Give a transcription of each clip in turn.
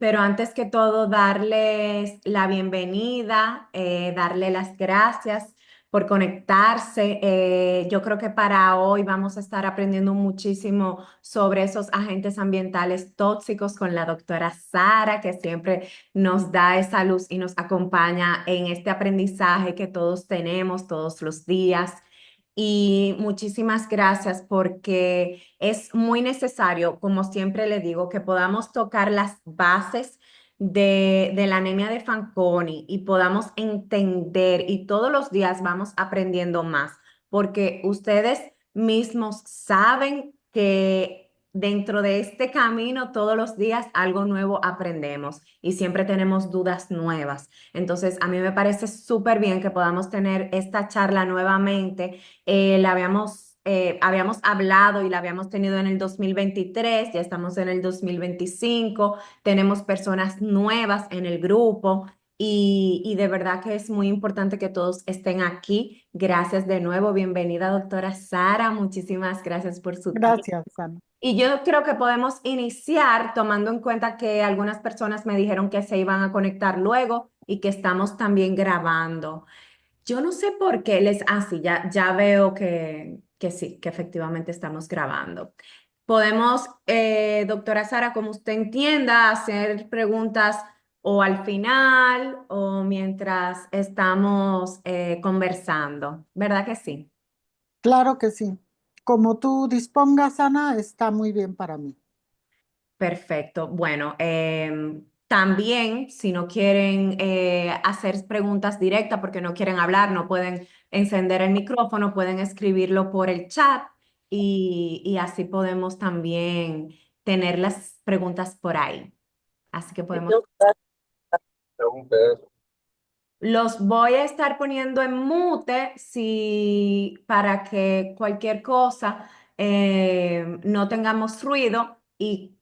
Pero antes que todo, darles la bienvenida, darle las gracias por conectarse. Yo creo que para hoy vamos a estar aprendiendo muchísimo sobre esos agentes ambientales tóxicos con la doctora Sara, que siempre nos da esa luz y nos acompaña en este aprendizaje que todos tenemos todos los días. Y muchísimas gracias porque es muy necesario, como siempre le digo, que podamos tocar las bases de la anemia de Fanconi y podamos entender y todos los días vamos aprendiendo más, porque ustedes mismos saben que dentro de este camino todos los días algo nuevo aprendemos y siempre tenemos dudas nuevas. Entonces, a mí me parece súper bien que podamos tener esta charla nuevamente. Habíamos hablado y la habíamos tenido en el 2023, ya estamos en el 2025, tenemos personas nuevas en el grupo y de verdad que es muy importante que todos estén aquí. Gracias de nuevo, bienvenida doctora Sara, muchísimas gracias por su tiempo. Gracias, Ana. Y yo creo que podemos iniciar tomando en cuenta que algunas personas me dijeron que se iban a conectar luego y que estamos también grabando. Yo no sé por qué sí, ya veo que sí, que efectivamente estamos grabando. Podemos, doctora Sara, como usted entienda, hacer preguntas o al final o mientras estamos conversando, ¿verdad que sí? Claro que sí. Como tú dispongas, Ana, está muy bien para mí. Perfecto. Bueno, también si no quieren hacer preguntas directas porque no quieren hablar, no pueden encender el micrófono, pueden escribirlo por el chat y así podemos también tener las preguntas por ahí. Así que podemos. Los voy a estar poniendo en mute para que cualquier cosa no tengamos ruido y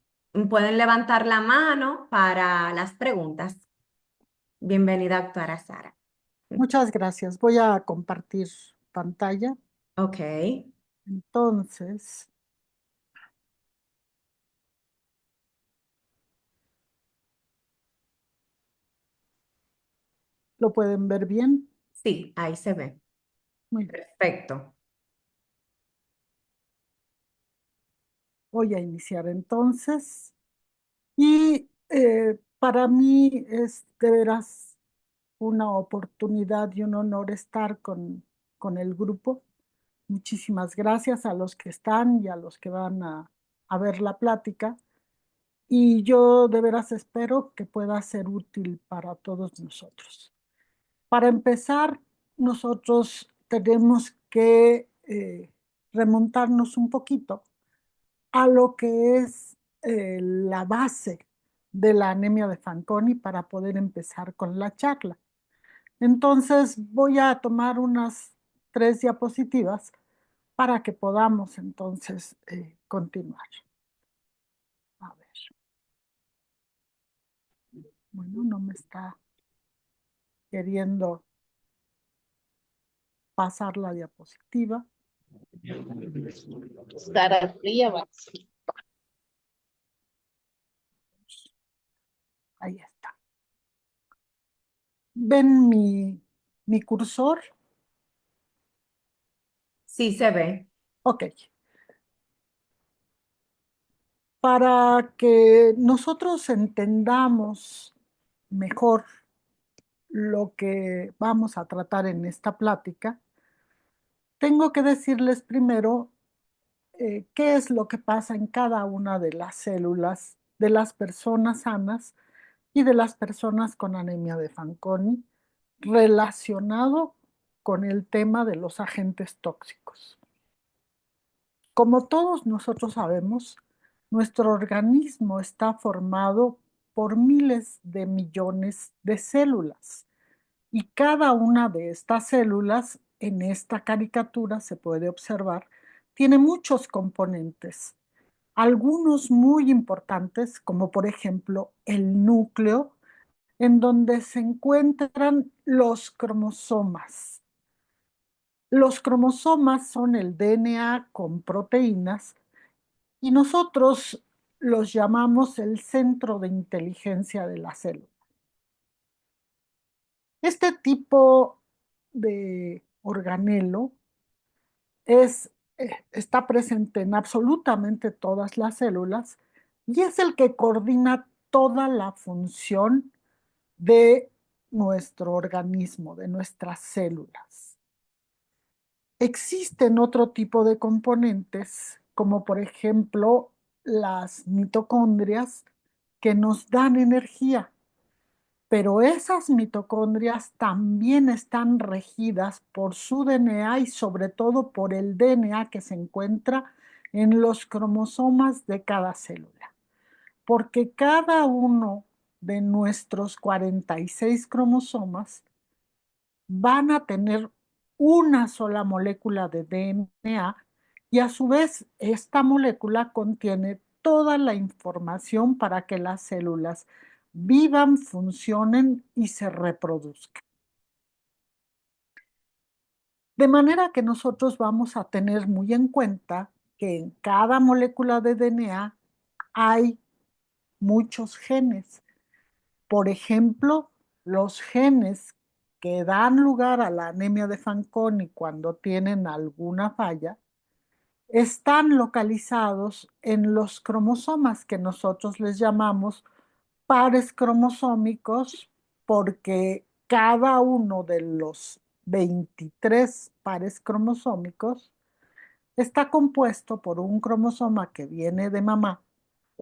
pueden levantar la mano para las preguntas. Bienvenida, doctora Sara. Muchas gracias. Voy a compartir pantalla. Ok. Entonces, ¿lo pueden ver bien? Sí, ahí se ve. Muy bien. Perfecto. Voy a iniciar entonces. Y para mí es de veras una oportunidad y un honor estar con el grupo. Muchísimas gracias a los que están y a los que van a ver la plática. Y yo de veras espero que pueda ser útil para todos nosotros. Para empezar, nosotros tenemos que remontarnos un poquito a lo que es la base de la anemia de Fanconi para poder empezar con la charla. Entonces voy a tomar unas 3 diapositivas para que podamos entonces continuar. A ver, bueno, no me está queriendo pasar la diapositiva. Sara Fría, Ahí está. ¿Ven mi cursor? Sí se ve. Ok. Para que nosotros entendamos mejor lo que vamos a tratar en esta plática, tengo que decirles primero qué es lo que pasa en cada una de las células de las personas sanas y de las personas con anemia de Fanconi relacionado con el tema de los agentes tóxicos. Como todos nosotros sabemos, nuestro organismo está formado por miles de millones de células y cada una de estas células en esta caricatura se puede observar tiene muchos componentes, algunos muy importantes como por ejemplo el núcleo en donde se encuentran los cromosomas. Los cromosomas son el DNA con proteínas y nosotros los llamamos el centro de inteligencia de la célula. Este tipo de organelo está presente en absolutamente todas las células y es el que coordina toda la función de nuestro organismo, de nuestras células. Existen otro tipo de componentes, como por ejemplo las mitocondrias, que nos dan energía, pero esas mitocondrias también están regidas por su DNA y sobre todo por el DNA que se encuentra en los cromosomas de cada célula, porque cada uno de nuestros 46 cromosomas van a tener una sola molécula de DNA y a su vez esta molécula contiene toda la información para que las células vivan, funcionen y se reproduzcan. De manera que nosotros vamos a tener muy en cuenta que en cada molécula de DNA hay muchos genes. Por ejemplo, los genes que dan lugar a la anemia de Fanconi cuando tienen alguna falla están localizados en los cromosomas que nosotros les llamamos pares cromosómicos porque cada uno de los 23 pares cromosómicos está compuesto por un cromosoma que viene de mamá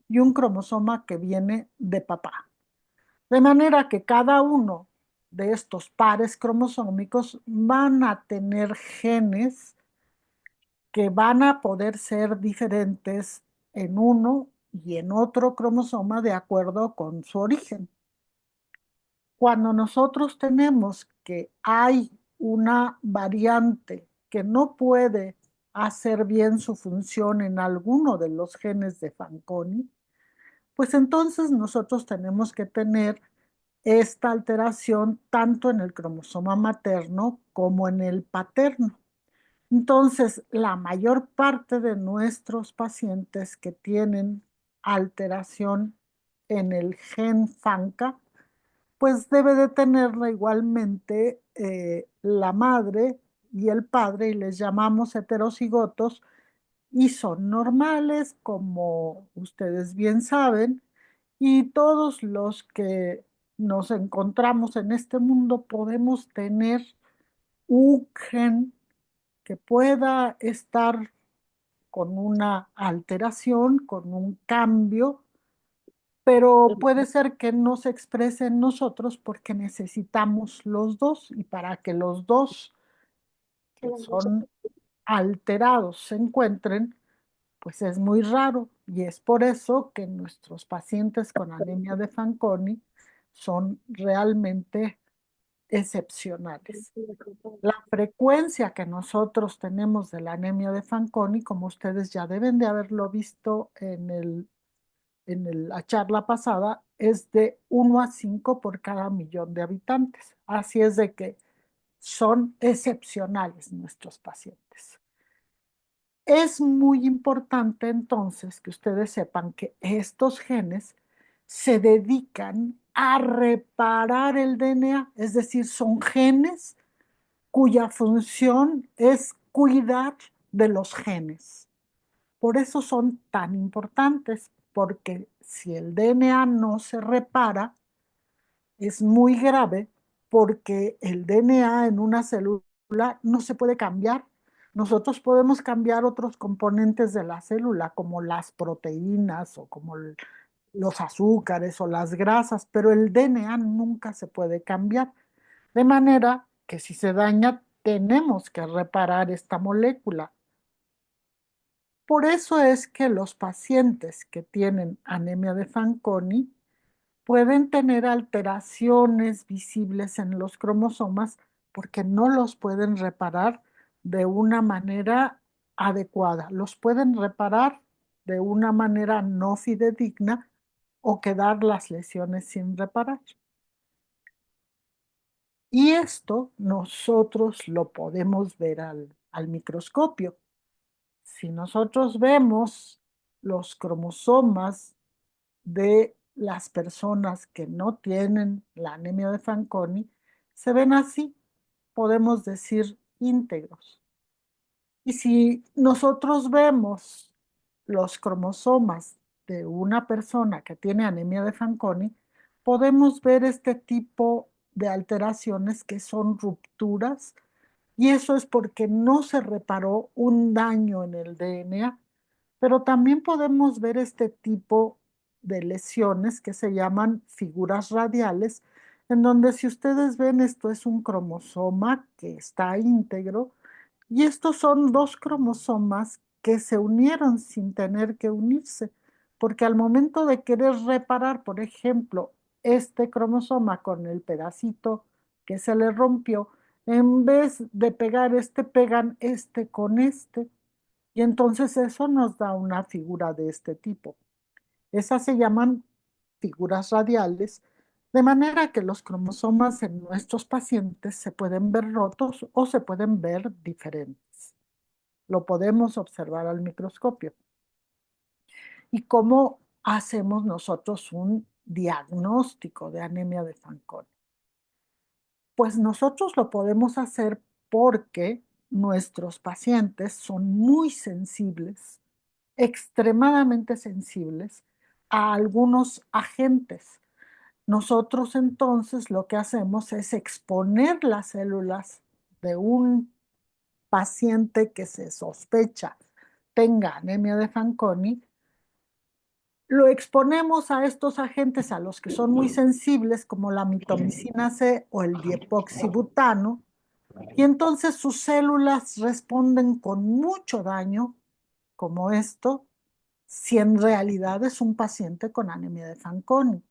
y un cromosoma que viene de papá. De manera que cada uno de estos pares cromosómicos van a tener genes que van a poder ser diferentes en uno y en otro cromosoma de acuerdo con su origen. Cuando nosotros tenemos que hay una variante que no puede hacer bien su función en alguno de los genes de Fanconi, pues entonces nosotros tenemos que tener esta alteración tanto en el cromosoma materno como en el paterno. Entonces, la mayor parte de nuestros pacientes que tienen alteración en el gen FANCA, pues debe de tenerla igualmente la madre y el padre, y les llamamos heterocigotos, y son normales, como ustedes bien saben, y todos los que nos encontramos en este mundo podemos tener un gen que pueda estar con una alteración, con un cambio, pero puede ser que no se exprese en nosotros porque necesitamos los dos y para que los dos que son alterados se encuentren, pues es muy raro y es por eso que nuestros pacientes con anemia de Fanconi son realmente excepcionales. La frecuencia que nosotros tenemos de la anemia de Fanconi, como ustedes ya deben de haberlo visto la charla pasada, es de 1 a 5 por cada millón de habitantes. Así es de que son excepcionales nuestros pacientes. Es muy importante entonces que ustedes sepan que estos genes se dedican a reparar el DNA, es decir, son genes cuya función es cuidar de los genes. Por eso son tan importantes, porque si el DNA no se repara, es muy grave porque el DNA en una célula no se puede cambiar. Nosotros podemos cambiar otros componentes de la célula, como las proteínas o como los azúcares o las grasas, pero el DNA nunca se puede cambiar. De manera que si se daña, tenemos que reparar esta molécula. Por eso es que los pacientes que tienen anemia de Fanconi pueden tener alteraciones visibles en los cromosomas porque no los pueden reparar de una manera adecuada. Los pueden reparar de una manera no fidedigna o quedar las lesiones sin reparar. Y esto nosotros lo podemos ver al microscopio. Si nosotros vemos los cromosomas de las personas que no tienen la anemia de Fanconi se ven así, podemos decir íntegros. Y si nosotros vemos los cromosomas de una persona que tiene anemia de Fanconi, podemos ver este tipo de alteraciones que son rupturas, y eso es porque no se reparó un daño en el DNA. Pero también podemos ver este tipo de lesiones que se llaman figuras radiales, en donde, si ustedes ven, esto es un cromosoma que está íntegro, y estos son dos cromosomas que se unieron sin tener que unirse, porque al momento de querer reparar, por ejemplo, este cromosoma con el pedacito que se le rompió, en vez de pegar este, pegan este con este, y entonces eso nos da una figura de este tipo. Esas se llaman figuras radiales, de manera que los cromosomas en nuestros pacientes se pueden ver rotos o se pueden ver diferentes. Lo podemos observar al microscopio. ¿Y cómo hacemos nosotros un diagnóstico de anemia de Fanconi? Pues nosotros lo podemos hacer porque nuestros pacientes son muy sensibles, extremadamente sensibles a algunos agentes. Nosotros entonces lo que hacemos es exponer las células de un paciente que se sospecha tenga anemia de Fanconi, lo exponemos a estos agentes a los que son muy sensibles, como la mitomicina C o el diepoxibutano, y entonces sus células responden con mucho daño, como esto, si en realidad es un paciente con anemia de Fanconi.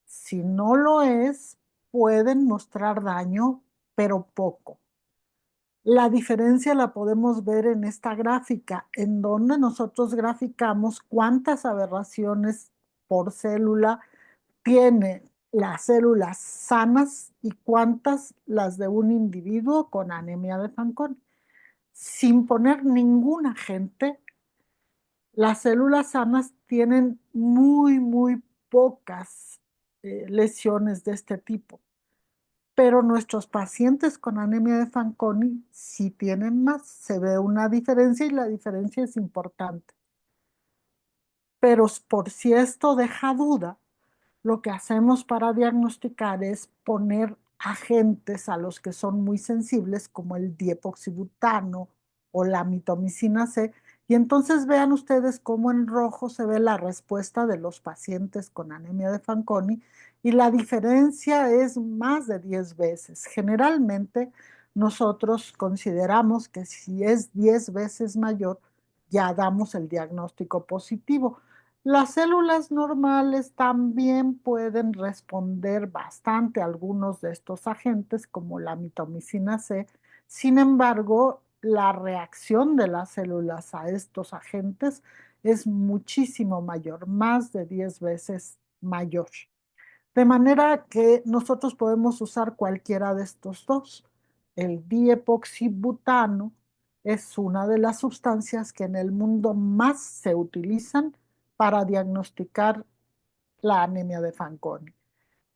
Si no lo es, pueden mostrar daño, pero poco. La diferencia la podemos ver en esta gráfica, en donde nosotros graficamos cuántas aberraciones por célula tiene las células sanas y cuántas las de un individuo con anemia de Fanconi. Sin poner ningún agente, las células sanas tienen muy pocas lesiones de este tipo, pero nuestros pacientes con anemia de Fanconi sí tienen más. Se ve una diferencia, y la diferencia es importante. Pero por si esto deja duda, lo que hacemos para diagnosticar es poner agentes a los que son muy sensibles, como el diepoxibutano o la mitomicina C, y entonces vean ustedes cómo en rojo se ve la respuesta de los pacientes con anemia de Fanconi, y la diferencia es más de 10 veces. Generalmente nosotros consideramos que si es 10 veces mayor, ya damos el diagnóstico positivo. Las células normales también pueden responder bastante a algunos de estos agentes, como la mitomicina C. Sin embargo, la reacción de las células a estos agentes es muchísimo mayor, más de 10 veces mayor. De manera que nosotros podemos usar cualquiera de estos dos. El diepoxibutano es una de las sustancias que en el mundo más se utilizan para diagnosticar la anemia de Fanconi.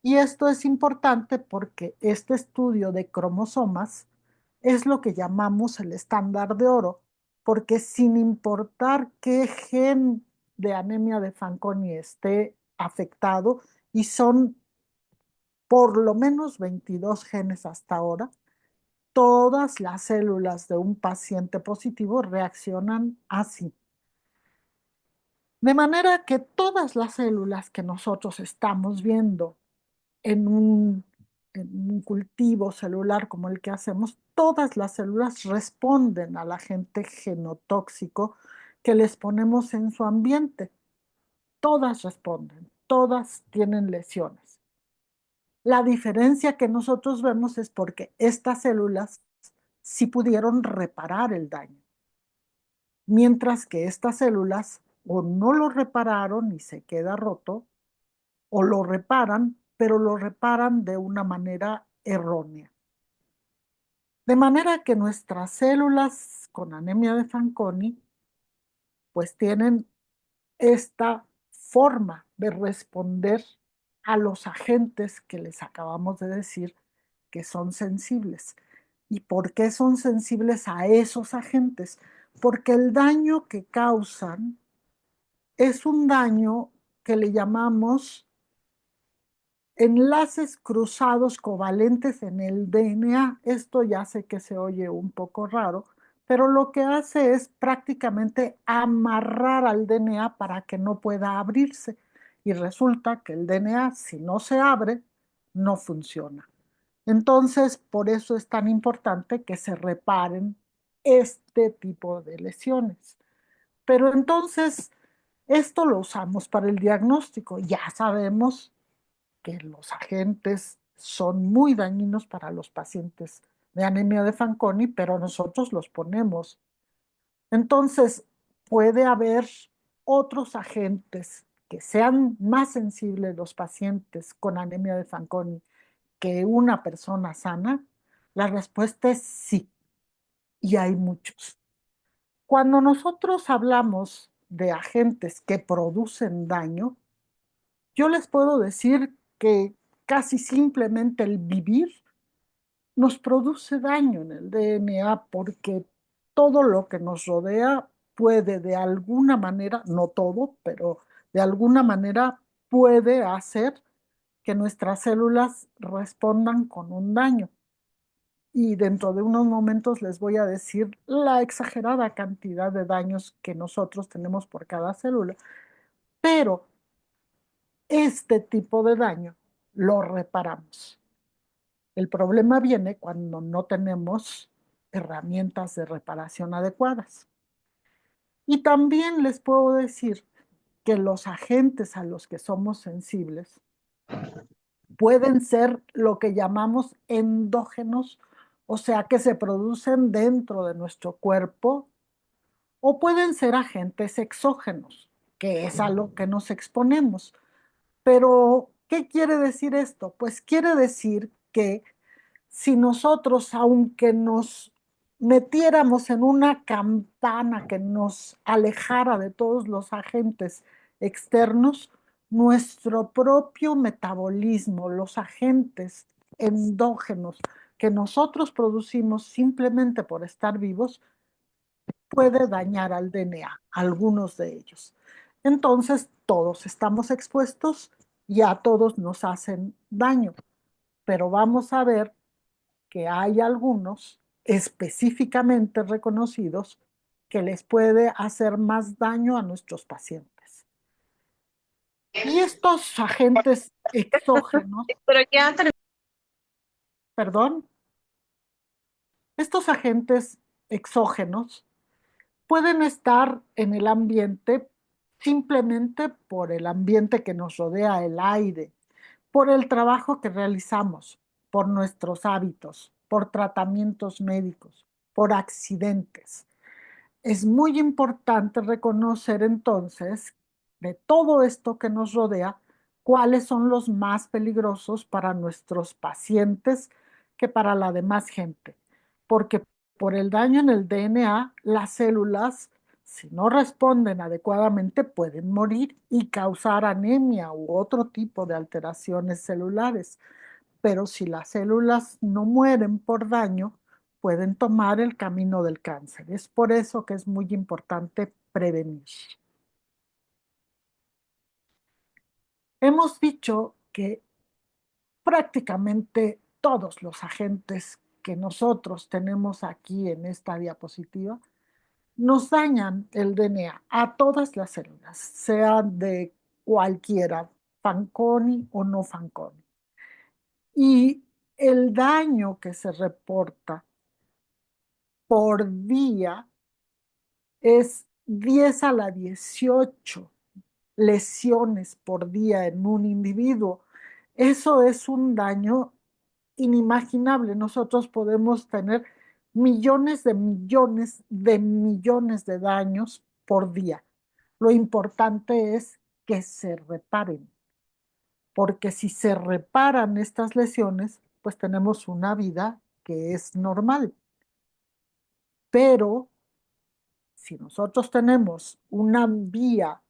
Y esto es importante porque este estudio de cromosomas es lo que llamamos el estándar de oro, porque sin importar qué gen de anemia de Fanconi esté afectado, y son por lo menos 22 genes hasta ahora, todas las células de un paciente positivo reaccionan así. De manera que todas las células que nosotros estamos viendo en un cultivo celular como el que hacemos, todas las células responden al agente genotóxico que les ponemos en su ambiente. Todas responden, todas tienen lesiones. La diferencia que nosotros vemos es porque estas células sí pudieron reparar el daño, mientras que estas células o no lo repararon y se queda roto, o lo reparan, pero lo reparan de una manera errónea. De manera que nuestras células con anemia de Fanconi pues tienen esta forma de responder a los agentes que les acabamos de decir que son sensibles. ¿Y por qué son sensibles a esos agentes? Porque el daño que causan es un daño que le llamamos enlaces cruzados covalentes en el DNA. Esto ya sé que se oye un poco raro, pero lo que hace es prácticamente amarrar al DNA para que no pueda abrirse. Y resulta que el DNA, si no se abre, no funciona. Entonces, por eso es tan importante que se reparen este tipo de lesiones. Pero entonces, esto lo usamos para el diagnóstico. Ya sabemos que los agentes son muy dañinos para los pacientes de anemia de Fanconi, pero nosotros los ponemos. Entonces, puede haber otros agentes que sean más sensibles los pacientes con anemia de Fanconi que una persona sana. La respuesta es sí, y hay muchos. Cuando nosotros hablamos de agentes que producen daño, yo les puedo decir que casi simplemente el vivir nos produce daño en el DNA porque todo lo que nos rodea puede de alguna manera, no todo, pero de alguna manera puede hacer que nuestras células respondan con un daño. Y dentro de unos momentos les voy a decir la exagerada cantidad de daños que nosotros tenemos por cada célula. Pero este tipo de daño lo reparamos. El problema viene cuando no tenemos herramientas de reparación adecuadas. Y también les puedo decir que los agentes a los que somos sensibles pueden ser lo que llamamos endógenos, o sea, que se producen dentro de nuestro cuerpo, o pueden ser agentes exógenos, que es a lo que nos exponemos. Pero, ¿qué quiere decir esto? Pues quiere decir que si nosotros, aunque nos metiéramos en una campana que nos alejara de todos los agentes externos, nuestro propio metabolismo, los agentes endógenos que nosotros producimos simplemente por estar vivos, puede dañar al DNA, algunos de ellos. Entonces, todos estamos expuestos y a todos nos hacen daño, pero vamos a ver que hay algunos específicamente reconocidos que les puede hacer más daño a nuestros pacientes. Y estos agentes exógenos, Pero ya perdón, estos agentes exógenos pueden estar en el ambiente simplemente por el ambiente que nos rodea, el aire, por el trabajo que realizamos, por nuestros hábitos, por tratamientos médicos, por accidentes. Es muy importante reconocer entonces de todo esto que nos rodea, cuáles son los más peligrosos para nuestros pacientes que para la demás gente. Porque por el daño en el DNA, las células, si no responden adecuadamente, pueden morir y causar anemia u otro tipo de alteraciones celulares. Pero si las células no mueren por daño, pueden tomar el camino del cáncer. Es por eso que es muy importante prevenir. Hemos dicho que prácticamente todos los agentes que nosotros tenemos aquí en esta diapositiva nos dañan el DNA a todas las células, sea de cualquiera, Fanconi o no Fanconi. Y el daño que se reporta por día es 10 a la 18 lesiones por día en un individuo. Eso es un daño inimaginable. Nosotros podemos tener millones de millones de millones de daños por día. Lo importante es que se reparen, porque si se reparan estas lesiones, pues tenemos una vida que es normal. Pero si nosotros tenemos una vía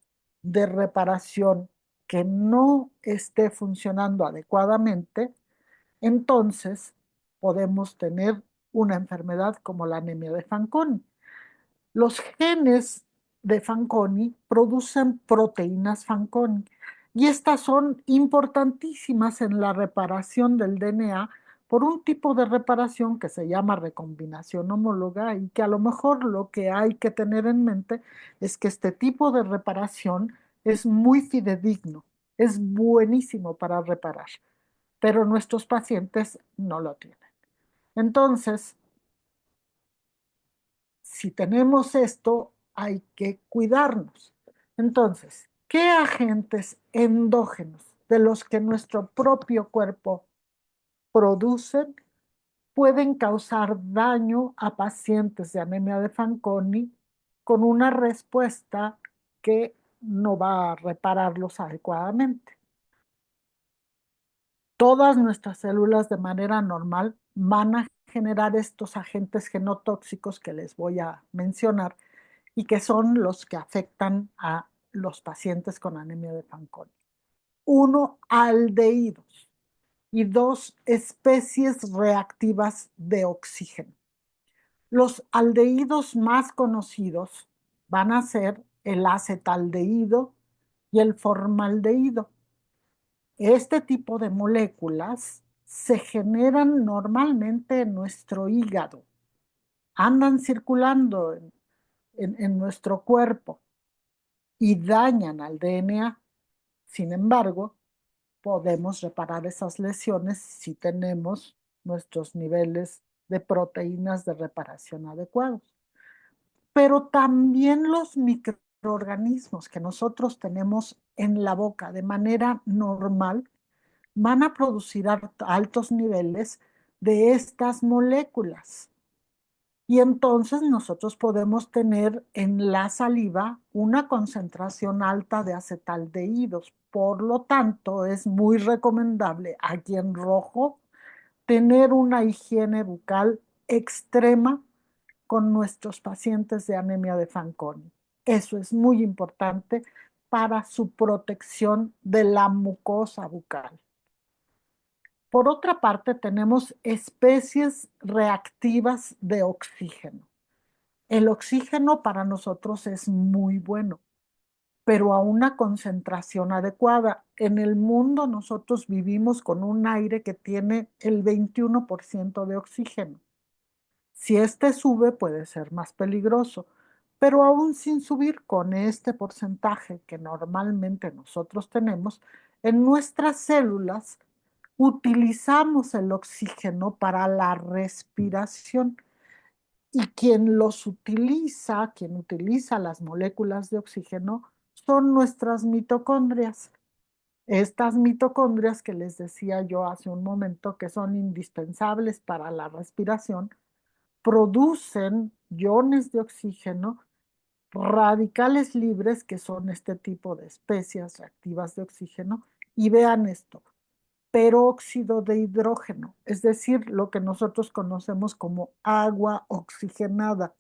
de reparación que no esté funcionando adecuadamente, entonces podemos tener una enfermedad como la anemia de Fanconi. Los genes de Fanconi producen proteínas Fanconi y estas son importantísimas en la reparación del DNA por un tipo de reparación que se llama recombinación homóloga y que a lo mejor lo que hay que tener en mente es que este tipo de reparación es muy fidedigno, es buenísimo para reparar, pero nuestros pacientes no lo tienen. Entonces, si tenemos esto, hay que cuidarnos. Entonces, ¿qué agentes endógenos de los que nuestro propio cuerpo producen pueden causar daño a pacientes de anemia de Fanconi con una respuesta que no va a repararlos adecuadamente? Todas nuestras células de manera normal van a generar estos agentes genotóxicos que les voy a mencionar y que son los que afectan a los pacientes con anemia de Fanconi. Uno, aldehídos y dos, especies reactivas de oxígeno. Los aldehídos más conocidos van a ser el acetaldehído y el formaldehído. Este tipo de moléculas se generan normalmente en nuestro hígado, andan circulando en nuestro cuerpo y dañan al DNA. Sin embargo, podemos reparar esas lesiones si tenemos nuestros niveles de proteínas de reparación adecuados. Pero también los microorganismos que nosotros tenemos en la boca de manera normal van a producir altos niveles de estas moléculas. Y entonces nosotros podemos tener en la saliva una concentración alta de acetaldehídos. Por lo tanto, es muy recomendable aquí en rojo tener una higiene bucal extrema con nuestros pacientes de anemia de Fanconi. Eso es muy importante para su protección de la mucosa bucal. Por otra parte, tenemos especies reactivas de oxígeno. El oxígeno para nosotros es muy bueno, pero a una concentración adecuada. En el mundo nosotros vivimos con un aire que tiene el 21% de oxígeno. Si este sube puede ser más peligroso, pero aún sin subir con este porcentaje que normalmente nosotros tenemos, en nuestras células utilizamos el oxígeno para la respiración. Y quien utiliza las moléculas de oxígeno, son nuestras mitocondrias. Estas mitocondrias que les decía yo hace un momento que son indispensables para la respiración, producen iones de oxígeno, radicales libres, que son este tipo de especies reactivas de oxígeno, y vean esto, peróxido de hidrógeno, es decir, lo que nosotros conocemos como agua oxigenada,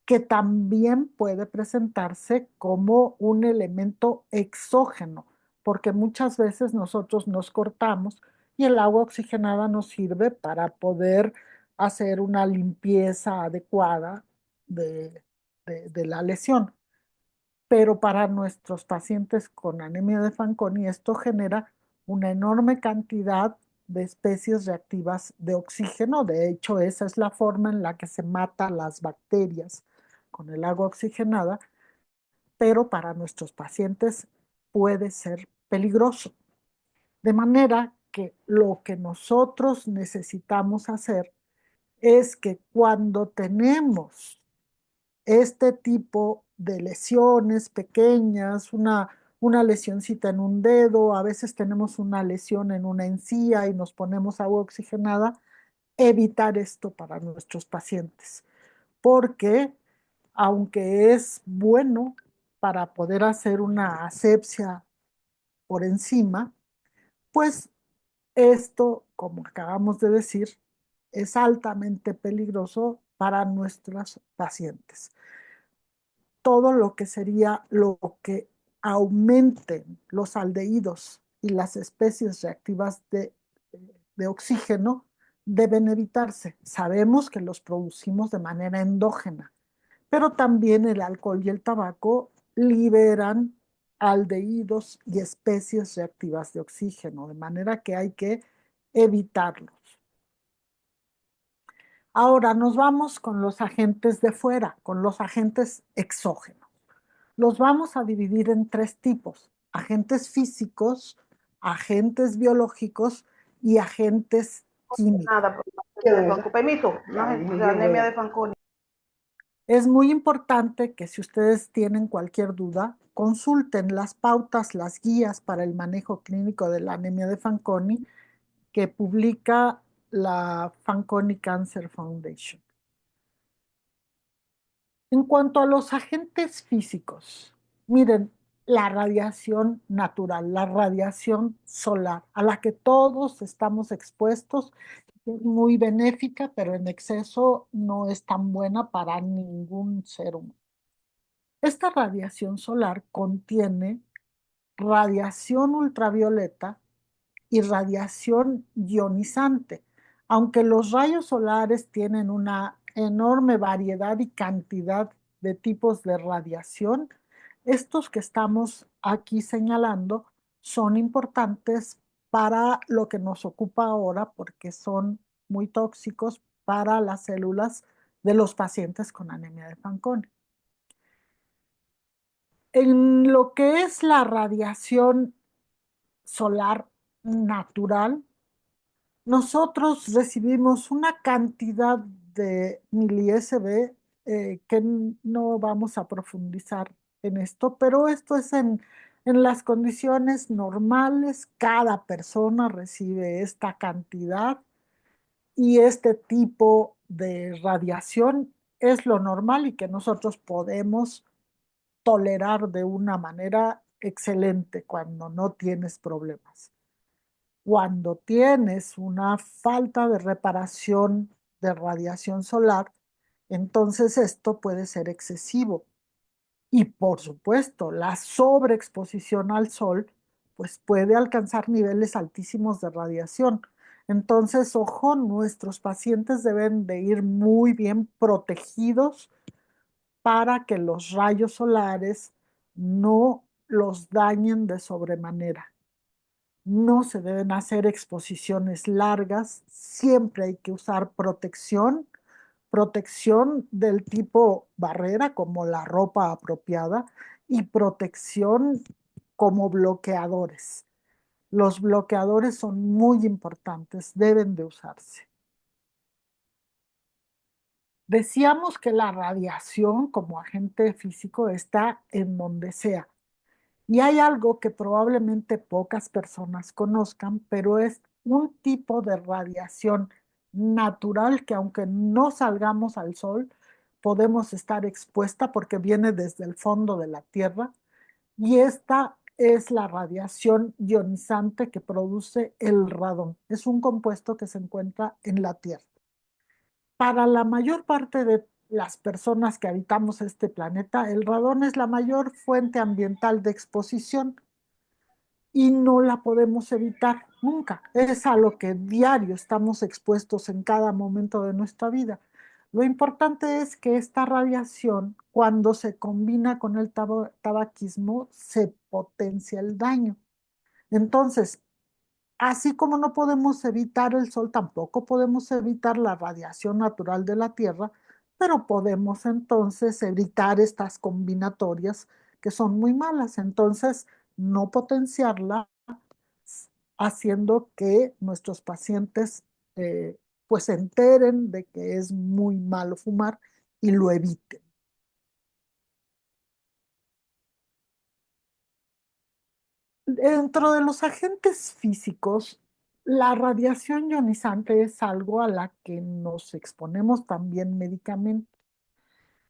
que también puede presentarse como un elemento exógeno, porque muchas veces nosotros nos cortamos y el agua oxigenada nos sirve para poder hacer una limpieza adecuada de, de la lesión. Pero para nuestros pacientes con anemia de Fanconi esto genera una enorme cantidad de especies reactivas de oxígeno. De hecho, esa es la forma en la que se mata las bacterias con el agua oxigenada, pero para nuestros pacientes puede ser peligroso. De manera que lo que nosotros necesitamos hacer es que cuando tenemos este tipo de lesiones pequeñas, una lesioncita en un dedo, a veces tenemos una lesión en una encía y nos ponemos agua oxigenada, evitar esto para nuestros pacientes, porque aunque es bueno para poder hacer una asepsia por encima, pues esto, como acabamos de decir, es altamente peligroso para nuestros pacientes. Todo lo que sería lo que aumenten los aldehídos y las especies reactivas de oxígeno deben evitarse. Sabemos que los producimos de manera endógena, pero también el alcohol y el tabaco liberan aldehídos y especies reactivas de oxígeno, de manera que hay que evitarlos. Ahora nos vamos con los agentes de fuera, con los agentes exógenos. Los vamos a dividir en tres tipos: agentes físicos, agentes biológicos y agentes químicos. Nada, con permiso, la anemia de Fanconi. Es muy importante que si ustedes tienen cualquier duda, consulten las pautas, las guías para el manejo clínico de la anemia de Fanconi que publica la Fanconi Cancer Foundation. En cuanto a los agentes físicos, miren, la radiación natural, la radiación solar, a la que todos estamos expuestos, es muy benéfica, pero en exceso no es tan buena para ningún ser humano. Esta radiación solar contiene radiación ultravioleta y radiación ionizante. Aunque los rayos solares tienen una enorme variedad y cantidad de tipos de radiación, estos que estamos aquí señalando son importantes para lo que nos ocupa ahora porque son muy tóxicos para las células de los pacientes con anemia de Fanconi. En lo que es la radiación solar natural, nosotros recibimos una cantidad de mili-SB que no vamos a profundizar en esto, pero esto es en las condiciones normales. Cada persona recibe esta cantidad y este tipo de radiación es lo normal y que nosotros podemos tolerar de una manera excelente cuando no tienes problemas. Cuando tienes una falta de reparación de radiación solar, entonces esto puede ser excesivo. Y por supuesto, la sobreexposición al sol, pues puede alcanzar niveles altísimos de radiación. Entonces, ojo, nuestros pacientes deben de ir muy bien protegidos para que los rayos solares no los dañen de sobremanera. No se deben hacer exposiciones largas, siempre hay que usar protección, protección del tipo barrera como la ropa apropiada y protección como bloqueadores. Los bloqueadores son muy importantes, deben de usarse. Decíamos que la radiación como agente físico está en donde sea. Y hay algo que probablemente pocas personas conozcan, pero es un tipo de radiación natural que aunque no salgamos al sol, podemos estar expuesta porque viene desde el fondo de la Tierra. Y esta es la radiación ionizante que produce el radón. Es un compuesto que se encuentra en la Tierra. Para la mayor parte de las personas que habitamos este planeta, el radón es la mayor fuente ambiental de exposición y no la podemos evitar nunca. Es a lo que diario estamos expuestos en cada momento de nuestra vida. Lo importante es que esta radiación, cuando se combina con el tabaquismo, se potencia el daño. Entonces, así como no podemos evitar el sol, tampoco podemos evitar la radiación natural de la Tierra, pero podemos entonces evitar estas combinatorias que son muy malas. Entonces, no potenciarla, haciendo que nuestros pacientes pues se enteren de que es muy malo fumar y lo eviten. Dentro de los agentes físicos, la radiación ionizante es algo a la que nos exponemos también médicamente.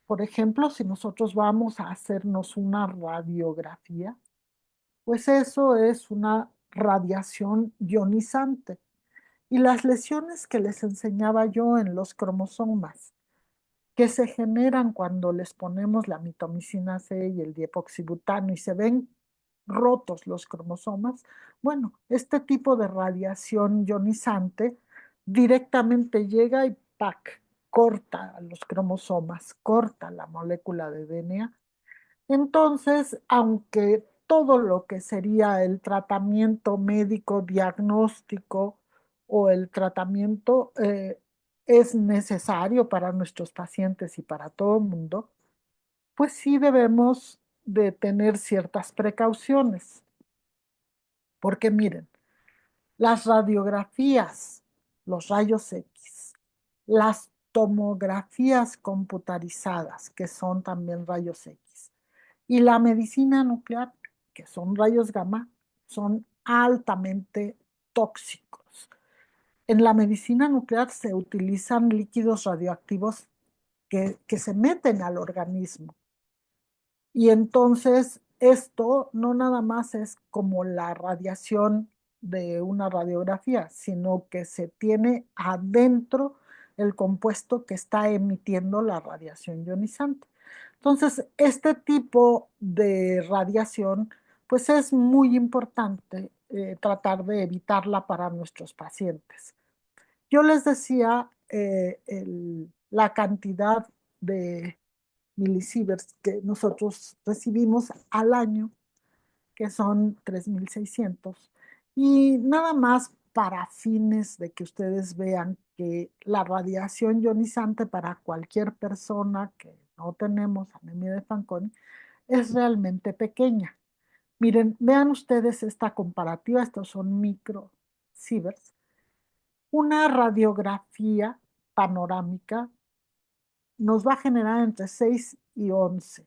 Por ejemplo, si nosotros vamos a hacernos una radiografía, pues eso es una radiación ionizante. Y las lesiones que les enseñaba yo en los cromosomas, que se generan cuando les ponemos la mitomicina C y el diepoxibutano y se ven rotos los cromosomas. Bueno, este tipo de radiación ionizante directamente llega y ¡pac! Corta los cromosomas, corta la molécula de DNA. Entonces, aunque todo lo que sería el tratamiento médico diagnóstico o el tratamiento es necesario para nuestros pacientes y para todo el mundo, pues sí debemos de tener ciertas precauciones, porque miren, las radiografías, los rayos X, las tomografías computarizadas, que son también rayos X, y la medicina nuclear, que son rayos gamma, son altamente tóxicos. En la medicina nuclear se utilizan líquidos radioactivos que se meten al organismo. Y entonces esto no nada más es como la radiación de una radiografía, sino que se tiene adentro el compuesto que está emitiendo la radiación ionizante. Entonces, este tipo de radiación, pues es muy importante tratar de evitarla para nuestros pacientes. Yo les decía la cantidad de milisieverts que nosotros recibimos al año, que son 3.600. Y nada más para fines de que ustedes vean que la radiación ionizante para cualquier persona que no tenemos anemia de Fanconi es realmente pequeña. Miren, vean ustedes esta comparativa, estos son microsieverts. Una radiografía panorámica nos va a generar entre 6 y 11,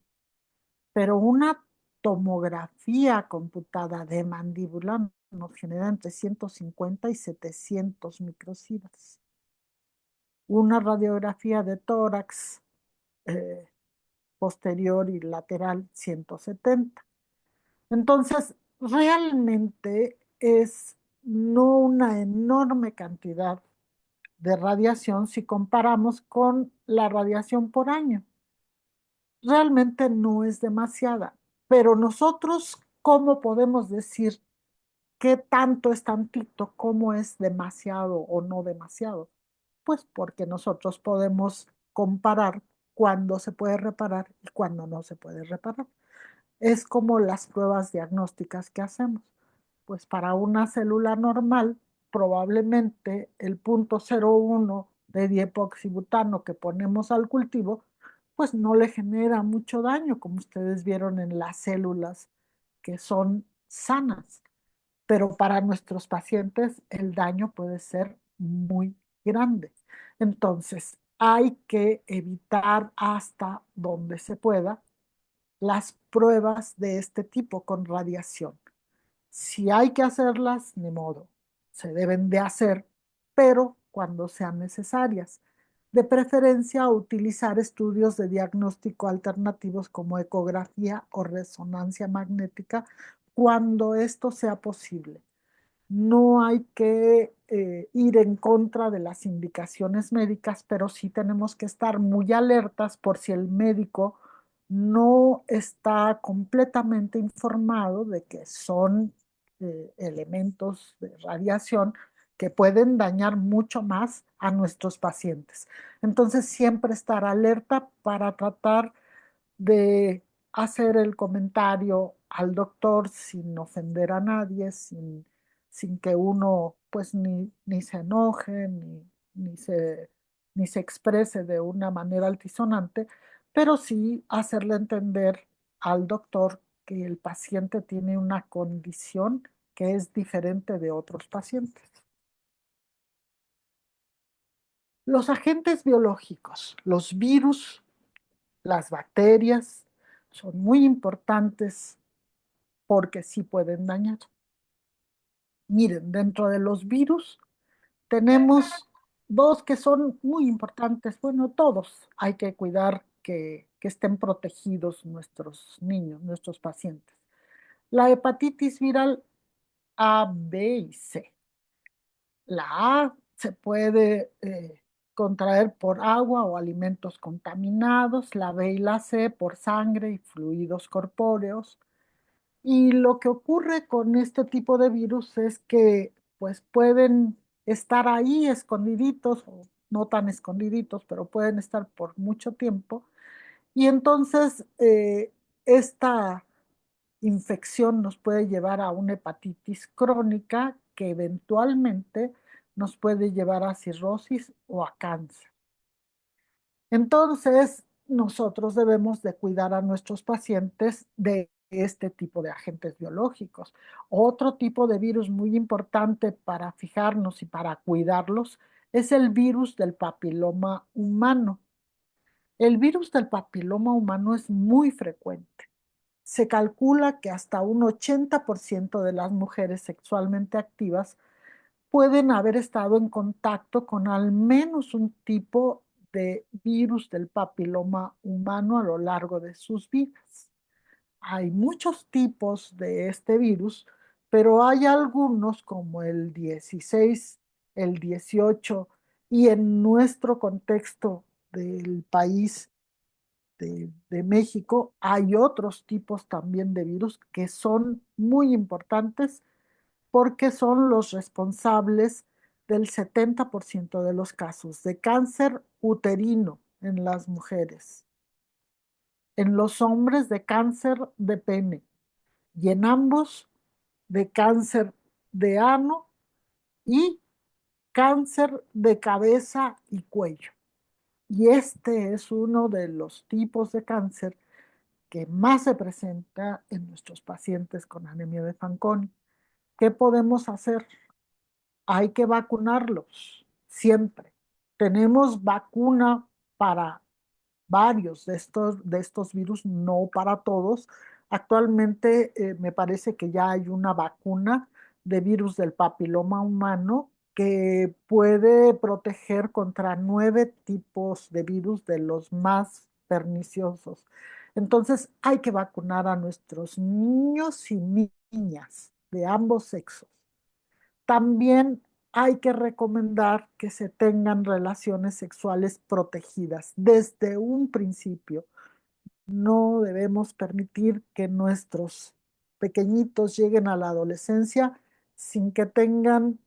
pero una tomografía computada de mandíbula nos genera entre 150 y 700 microsieverts. Una radiografía de tórax eh, posterior y lateral 170. Entonces, realmente es no una enorme cantidad de radiación si comparamos con la radiación por año. Realmente no es demasiada, pero nosotros, ¿cómo podemos decir qué tanto es tantito, cómo es demasiado o no demasiado? Pues porque nosotros podemos comparar cuándo se puede reparar y cuándo no se puede reparar. Es como las pruebas diagnósticas que hacemos. Pues para una célula normal, probablemente el 0,01 de diepoxibutano que ponemos al cultivo, pues no le genera mucho daño, como ustedes vieron en las células que son sanas. Pero para nuestros pacientes el daño puede ser muy grande. Entonces, hay que evitar hasta donde se pueda las pruebas de este tipo con radiación. Si hay que hacerlas, ni modo, se deben de hacer, pero cuando sean necesarias. De preferencia, utilizar estudios de diagnóstico alternativos como ecografía o resonancia magnética cuando esto sea posible. No hay que ir en contra de las indicaciones médicas, pero sí tenemos que estar muy alertas por si el médico no está completamente informado de que son elementos de radiación que pueden dañar mucho más a nuestros pacientes. Entonces, siempre estar alerta para tratar de hacer el comentario al doctor sin ofender a nadie, sin que uno pues ni se enoje, ni se exprese de una manera altisonante, pero sí hacerle entender al doctor que el paciente tiene una condición que es diferente de otros pacientes. Los agentes biológicos, los virus, las bacterias, son muy importantes porque sí pueden dañar. Miren, dentro de los virus tenemos dos que son muy importantes. Bueno, todos hay que cuidar que estén protegidos nuestros niños, nuestros pacientes. La hepatitis viral A, B y C. La A se puede contraer por agua o alimentos contaminados, la B y la C por sangre y fluidos corpóreos. Y lo que ocurre con este tipo de virus es que pues pueden estar ahí escondiditos o no tan escondiditos, pero pueden estar por mucho tiempo. Y entonces esta infección nos puede llevar a una hepatitis crónica que eventualmente nos puede llevar a cirrosis o a cáncer. Entonces, nosotros debemos de cuidar a nuestros pacientes de este tipo de agentes biológicos. Otro tipo de virus muy importante para fijarnos y para cuidarlos es el virus del papiloma humano. El virus del papiloma humano es muy frecuente. Se calcula que hasta un 80% de las mujeres sexualmente activas pueden haber estado en contacto con al menos un tipo de virus del papiloma humano a lo largo de sus vidas. Hay muchos tipos de este virus, pero hay algunos como el 16, el 18 y en nuestro contexto del país de México hay otros tipos también de virus que son muy importantes porque son los responsables del 70% de los casos de cáncer uterino en las mujeres, en los hombres de cáncer de pene y en ambos de cáncer de ano y cáncer de cabeza y cuello. Y este es uno de los tipos de cáncer que más se presenta en nuestros pacientes con anemia de Fanconi. ¿Qué podemos hacer? Hay que vacunarlos siempre. Tenemos vacuna para varios de estos virus, no para todos. Actualmente me parece que ya hay una vacuna de virus del papiloma humano que puede proteger contra 9 tipos de virus de los más perniciosos. Entonces hay que vacunar a nuestros niños y niñas de ambos sexos. También hay que recomendar que se tengan relaciones sexuales protegidas desde un principio. No debemos permitir que nuestros pequeñitos lleguen a la adolescencia sin que tengan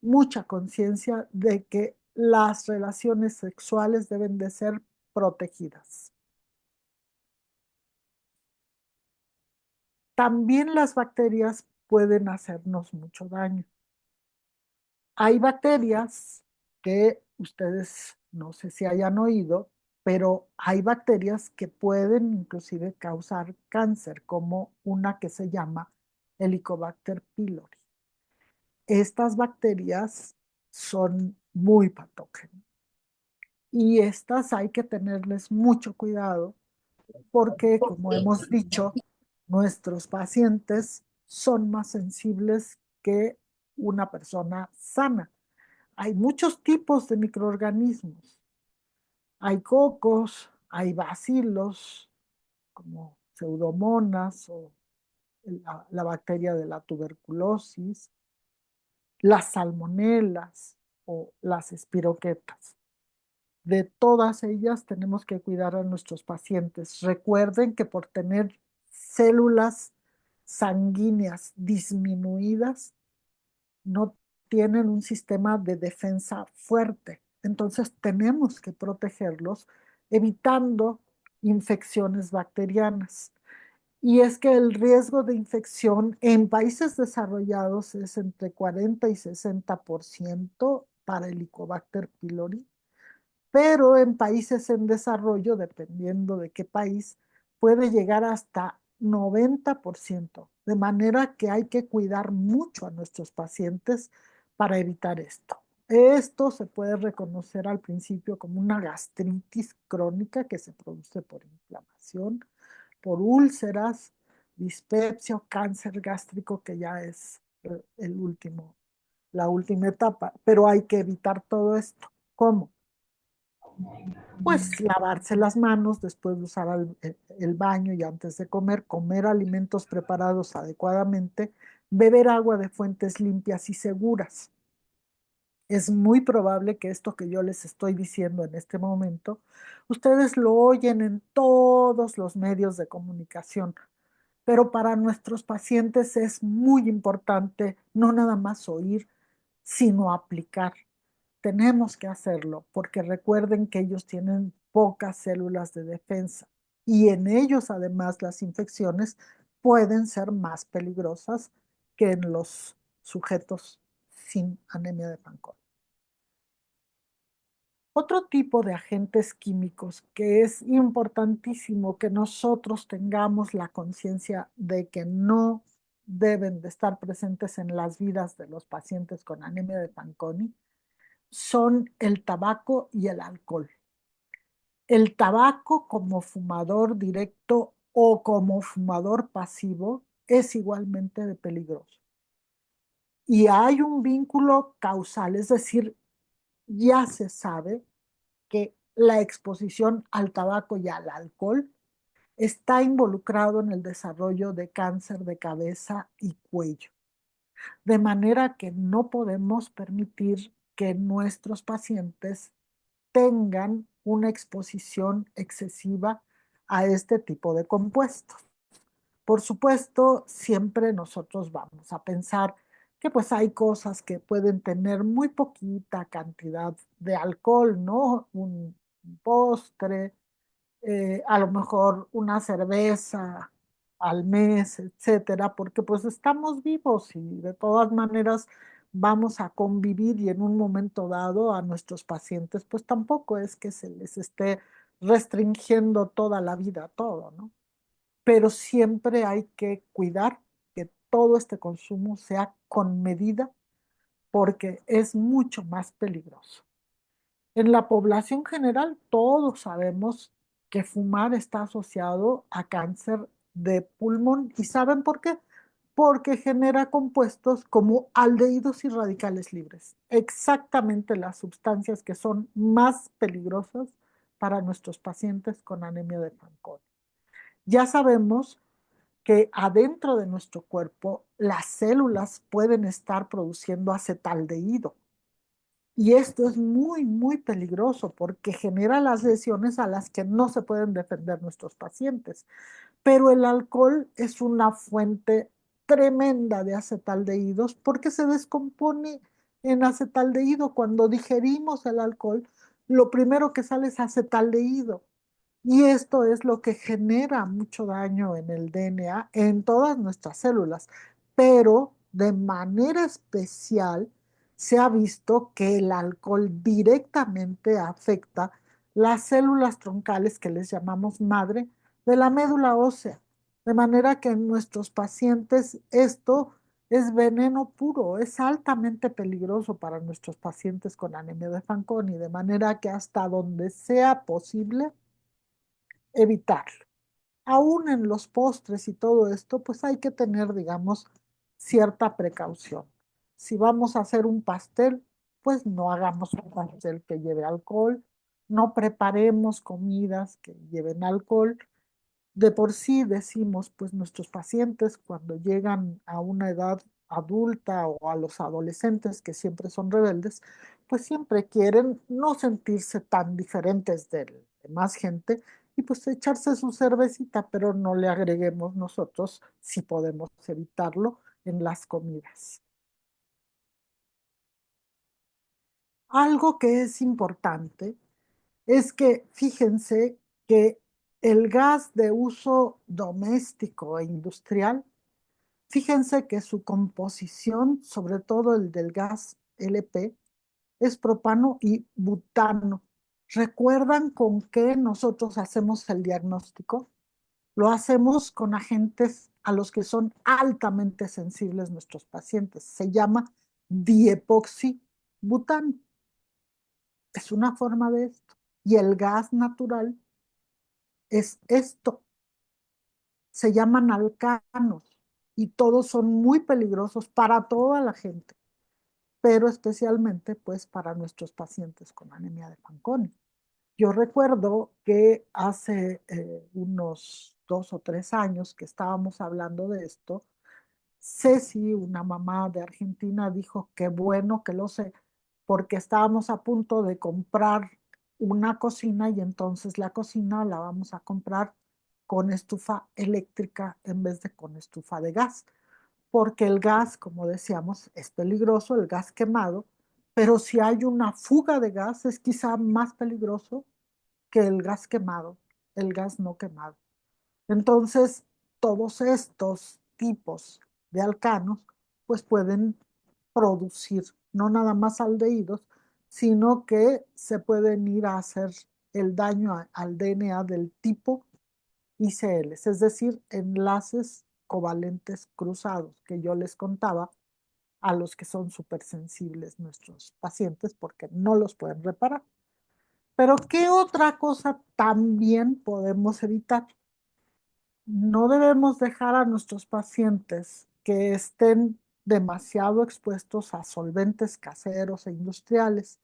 mucha conciencia de que las relaciones sexuales deben de ser protegidas. También las bacterias pueden hacernos mucho daño. Hay bacterias que ustedes no sé si hayan oído, pero hay bacterias que pueden inclusive causar cáncer, como una que se llama Helicobacter pylori. Estas bacterias son muy patógenas y estas hay que tenerles mucho cuidado porque, como hemos dicho, nuestros pacientes son más sensibles que una persona sana. Hay muchos tipos de microorganismos. Hay cocos, hay bacilos, como pseudomonas o la bacteria de la tuberculosis, las salmonelas o las espiroquetas. De todas ellas tenemos que cuidar a nuestros pacientes. Recuerden que por tener células sanguíneas disminuidas, no tienen un sistema de defensa fuerte. Entonces tenemos que protegerlos evitando infecciones bacterianas. Y es que el riesgo de infección en países desarrollados es entre 40 y 60% para el Helicobacter pylori, pero en países en desarrollo, dependiendo de qué país, puede llegar hasta 90%, de manera que hay que cuidar mucho a nuestros pacientes para evitar esto. Esto se puede reconocer al principio como una gastritis crónica que se produce por inflamación, por úlceras, dispepsia o cáncer gástrico, que ya es la última etapa, pero hay que evitar todo esto. ¿Cómo? Pues lavarse las manos después de usar el baño y antes de comer, comer alimentos preparados adecuadamente, beber agua de fuentes limpias y seguras. Es muy probable que esto que yo les estoy diciendo en este momento, ustedes lo oyen en todos los medios de comunicación. pero para nuestros pacientes es muy importante no nada más oír, sino aplicar. Tenemos que hacerlo porque recuerden que ellos tienen pocas células de defensa y en ellos además las infecciones pueden ser más peligrosas que en los sujetos sin anemia de Fanconi. Otro tipo de agentes químicos que es importantísimo que nosotros tengamos la conciencia de que no deben de estar presentes en las vidas de los pacientes con anemia de Fanconi son el tabaco y el alcohol. El tabaco como fumador directo o como fumador pasivo es igualmente de peligroso. Y hay un vínculo causal, es decir, ya se sabe que la exposición al tabaco y al alcohol está involucrado en el desarrollo de cáncer de cabeza y cuello. De manera que no podemos permitir que nuestros pacientes tengan una exposición excesiva a este tipo de compuestos. Por supuesto, siempre nosotros vamos a pensar que pues hay cosas que pueden tener muy poquita cantidad de alcohol, ¿no? Un postre, a lo mejor una cerveza al mes, etcétera, porque pues estamos vivos y de todas maneras vamos a convivir y en un momento dado a nuestros pacientes pues tampoco es que se les esté restringiendo toda la vida todo, ¿no? Pero siempre hay que cuidar que todo este consumo sea con medida porque es mucho más peligroso. En la población general, todos sabemos que fumar está asociado a cáncer de pulmón. ¿Y saben por qué? Porque genera compuestos como aldehídos y radicales libres, exactamente las sustancias que son más peligrosas para nuestros pacientes con anemia de Fanconi. Ya sabemos que adentro de nuestro cuerpo las células pueden estar produciendo acetaldehído. Y esto es muy, muy peligroso porque genera las lesiones a las que no se pueden defender nuestros pacientes. Pero el alcohol es una fuente tremenda de acetaldehídos porque se descompone en acetaldehído. Cuando digerimos el alcohol, lo primero que sale es acetaldehído. Y esto es lo que genera mucho daño en el DNA, en todas nuestras células. Pero de manera especial se ha visto que el alcohol directamente afecta las células troncales que les llamamos madre de la médula ósea. De manera que en nuestros pacientes esto es veneno puro, es altamente peligroso para nuestros pacientes con anemia de Fanconi, de manera que hasta donde sea posible evitarlo. Aún en los postres y todo esto, pues hay que tener, digamos, cierta precaución. Si vamos a hacer un pastel, pues no hagamos un pastel que lleve alcohol, no preparemos comidas que lleven alcohol. De por sí decimos, pues nuestros pacientes cuando llegan a una edad adulta o a los adolescentes que siempre son rebeldes, pues siempre quieren no sentirse tan diferentes de más gente y pues echarse su cervecita, pero no le agreguemos nosotros, si podemos evitarlo, en las comidas. Algo que es importante es que fíjense que el gas de uso doméstico e industrial, fíjense que su composición, sobre todo el del gas LP, es propano y butano. ¿Recuerdan con qué nosotros hacemos el diagnóstico? Lo hacemos con agentes a los que son altamente sensibles nuestros pacientes. Se llama diepoxibutano. Es una forma de esto. Y el gas natural es esto. Se llaman alcanos y todos son muy peligrosos para toda la gente, pero especialmente pues para nuestros pacientes con anemia de Fanconi. Yo recuerdo que hace unos 2 o 3 años que estábamos hablando de esto, Ceci, una mamá de Argentina, dijo, qué bueno que lo sé, porque estábamos a punto de comprar una cocina y entonces la cocina la vamos a comprar con estufa eléctrica en vez de con estufa de gas, porque el gas, como decíamos, es peligroso, el gas quemado, pero si hay una fuga de gas es quizá más peligroso que el gas quemado, el gas no quemado. Entonces, todos estos tipos de alcanos, pues pueden producir no nada más aldehídos, sino que se pueden ir a hacer el daño al DNA del tipo ICLs, es decir, enlaces covalentes cruzados, que yo les contaba a los que son súper sensibles nuestros pacientes porque no los pueden reparar. Pero ¿qué otra cosa también podemos evitar? No debemos dejar a nuestros pacientes que estén demasiado expuestos a solventes caseros e industriales.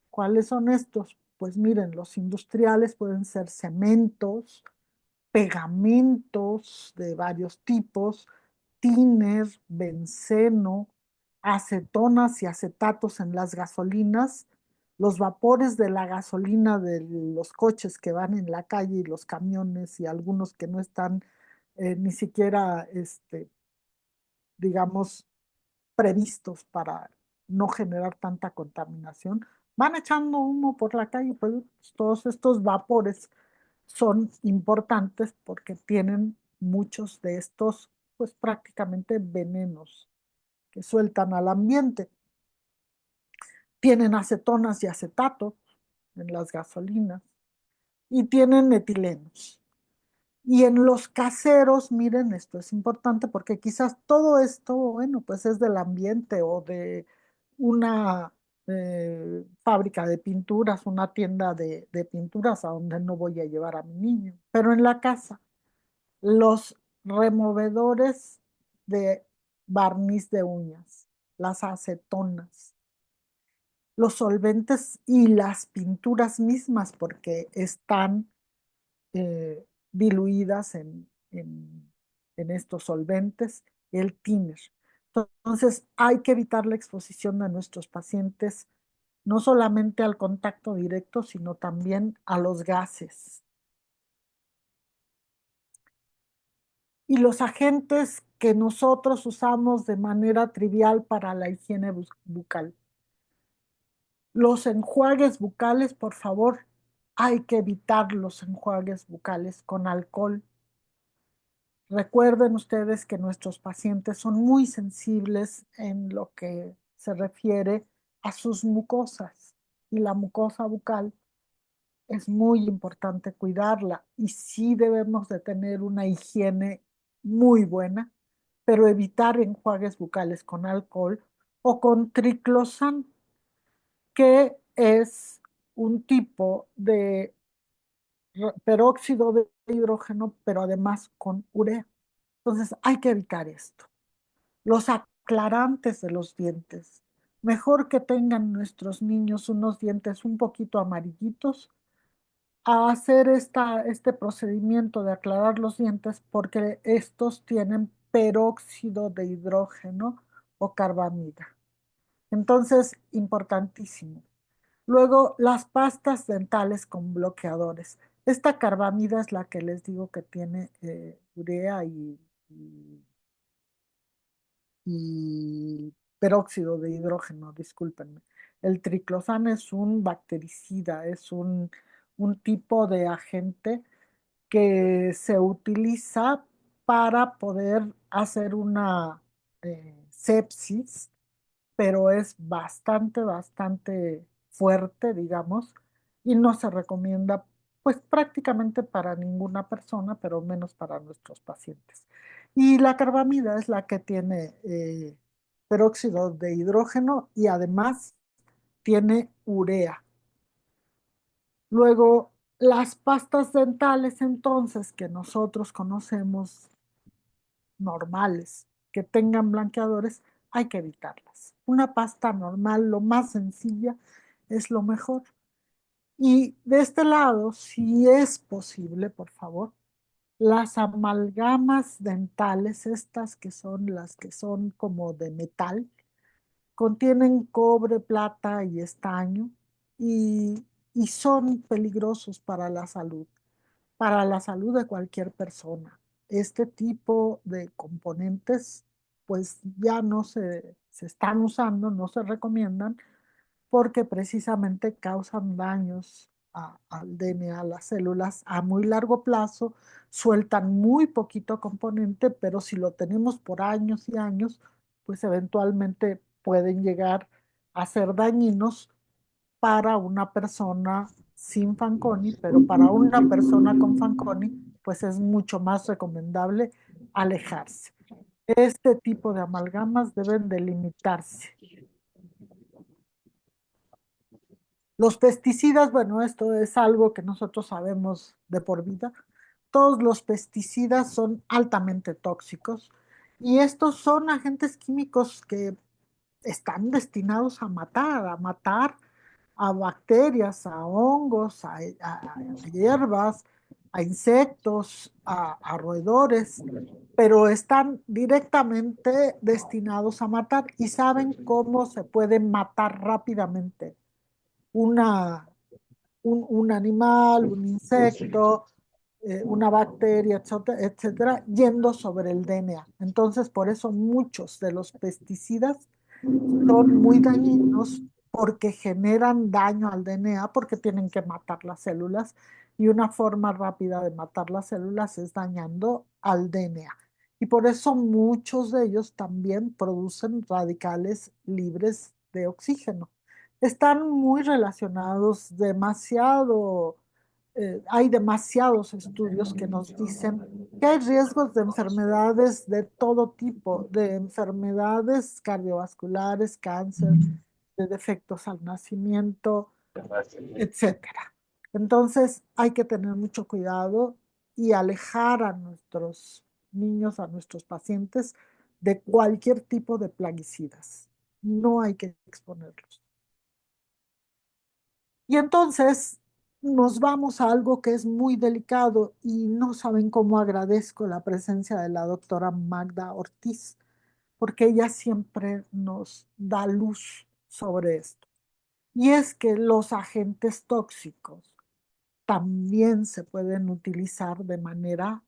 ¿Cuáles son estos? Pues miren, los industriales pueden ser cementos, pegamentos de varios tipos, tiner, benceno, acetonas y acetatos en las gasolinas, los vapores de la gasolina de los coches que van en la calle y los camiones y algunos que no están ni siquiera, digamos, previstos para no generar tanta contaminación, van echando humo por la calle, pues todos estos vapores son importantes porque tienen muchos de estos, pues prácticamente venenos que sueltan al ambiente. Tienen acetonas y acetatos en las gasolinas y tienen etilenos. Y en los caseros, miren, esto es importante porque quizás todo esto, bueno, pues es del ambiente o de una fábrica de pinturas, una tienda de pinturas a donde no voy a llevar a mi niño. Pero en la casa, los removedores de barniz de uñas, las acetonas, los solventes y las pinturas mismas, porque están diluidas en estos solventes, el thinner. Entonces, hay que evitar la exposición de nuestros pacientes no solamente al contacto directo, sino también a los gases. Y los agentes que nosotros usamos de manera trivial para la higiene bucal. Los enjuagues bucales, por favor, hay que evitar los enjuagues bucales con alcohol. Recuerden ustedes que nuestros pacientes son muy sensibles en lo que se refiere a sus mucosas y la mucosa bucal es muy importante cuidarla y sí debemos de tener una higiene muy buena, pero evitar enjuagues bucales con alcohol o con triclosan, que es un tipo de peróxido de hidrógeno, pero además con urea. Entonces hay que evitar esto. Los aclarantes de los dientes. Mejor que tengan nuestros niños unos dientes un poquito amarillitos a hacer este procedimiento de aclarar los dientes porque estos tienen peróxido de hidrógeno o carbamida. Entonces, importantísimo. Luego, las pastas dentales con bloqueadores. Esta carbamida es la que les digo que tiene urea y peróxido de hidrógeno, discúlpenme. El triclosan es un bactericida, es un tipo de agente que se utiliza para poder hacer una sepsis, pero es bastante fuerte, digamos, y no se recomienda pues prácticamente para ninguna persona, pero menos para nuestros pacientes. Y la carbamida es la que tiene peróxido de hidrógeno y además tiene urea. Luego, las pastas dentales entonces que nosotros conocemos normales, que tengan blanqueadores, hay que evitarlas. Una pasta normal, lo más sencilla, es lo mejor. Y de este lado, si es posible, por favor, las amalgamas dentales, estas que son las que son como de metal, contienen cobre, plata y estaño y son peligrosos para la salud para la salud de cualquier persona. Este tipo de componentes pues ya no se están usando, no se recomiendan porque precisamente causan daños al DNA, a las células a muy largo plazo, sueltan muy poquito componente, pero si lo tenemos por años y años, pues eventualmente pueden llegar a ser dañinos para una persona sin Fanconi, pero para una persona con Fanconi, pues es mucho más recomendable alejarse. Este tipo de amalgamas deben delimitarse. Los pesticidas, bueno, esto es algo que nosotros sabemos de por vida. Todos los pesticidas son altamente tóxicos y estos son agentes químicos que están destinados a matar a bacterias, a hongos, a hierbas, a insectos, a roedores, pero están directamente destinados a matar y saben cómo se pueden matar rápidamente una, un animal, un insecto, una bacteria, etcétera, etcétera, yendo sobre el DNA. Entonces, por eso muchos de los pesticidas son muy dañinos porque generan daño al DNA, porque tienen que matar las células y una forma rápida de matar las células es dañando al DNA. Y por eso muchos de ellos también producen radicales libres de oxígeno. Están muy relacionados, hay demasiados estudios que nos dicen que hay riesgos de enfermedades de todo tipo, de enfermedades cardiovasculares, cáncer, de defectos al nacimiento, etcétera. Entonces hay que tener mucho cuidado y alejar a nuestros niños, a nuestros pacientes de cualquier tipo de plaguicidas. No hay que exponerlos. Y entonces nos vamos a algo que es muy delicado y no saben cómo agradezco la presencia de la doctora Magda Ortiz, porque ella siempre nos da luz sobre esto. Y es que los agentes tóxicos también se pueden utilizar de manera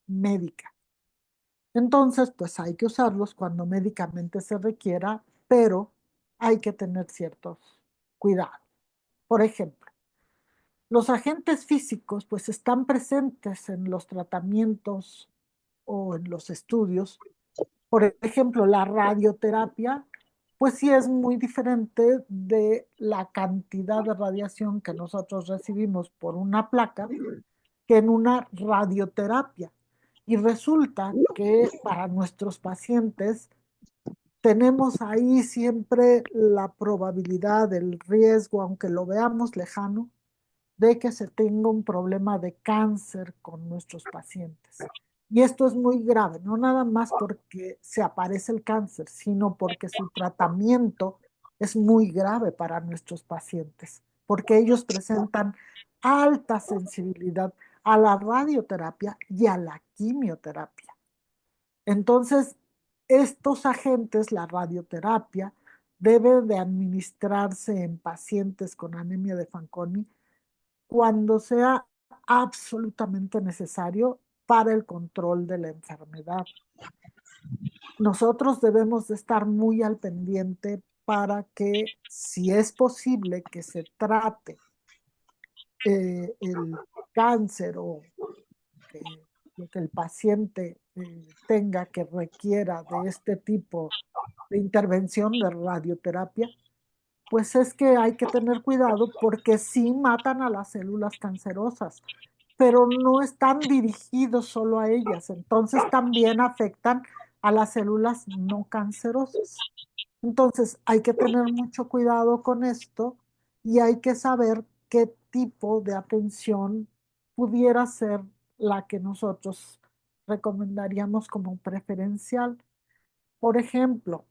médica. Entonces, pues hay que usarlos cuando médicamente se requiera, pero hay que tener ciertos cuidados. Por ejemplo, los agentes físicos pues están presentes en los tratamientos o en los estudios. Por ejemplo, la radioterapia pues sí es muy diferente de la cantidad de radiación que nosotros recibimos por una placa que en una radioterapia. Y resulta que para nuestros pacientes tenemos ahí siempre la probabilidad, el riesgo, aunque lo veamos lejano, de que se tenga un problema de cáncer con nuestros pacientes. Y esto es muy grave, no nada más porque se aparece el cáncer, sino porque su tratamiento es muy grave para nuestros pacientes, porque ellos presentan alta sensibilidad a la radioterapia y a la quimioterapia. Entonces, estos agentes, la radioterapia, debe de administrarse en pacientes con anemia de Fanconi cuando sea absolutamente necesario para el control de la enfermedad. Nosotros debemos de estar muy al pendiente para que, si es posible que se trate el cáncer o que lo que el paciente tenga que requiera de este tipo de intervención de radioterapia, pues es que hay que tener cuidado porque sí matan a las células cancerosas, pero no están dirigidos solo a ellas, entonces también afectan a las células no cancerosas. Entonces hay que tener mucho cuidado con esto y hay que saber qué tipo de atención pudiera ser la que nosotros recomendaríamos como preferencial. Por ejemplo,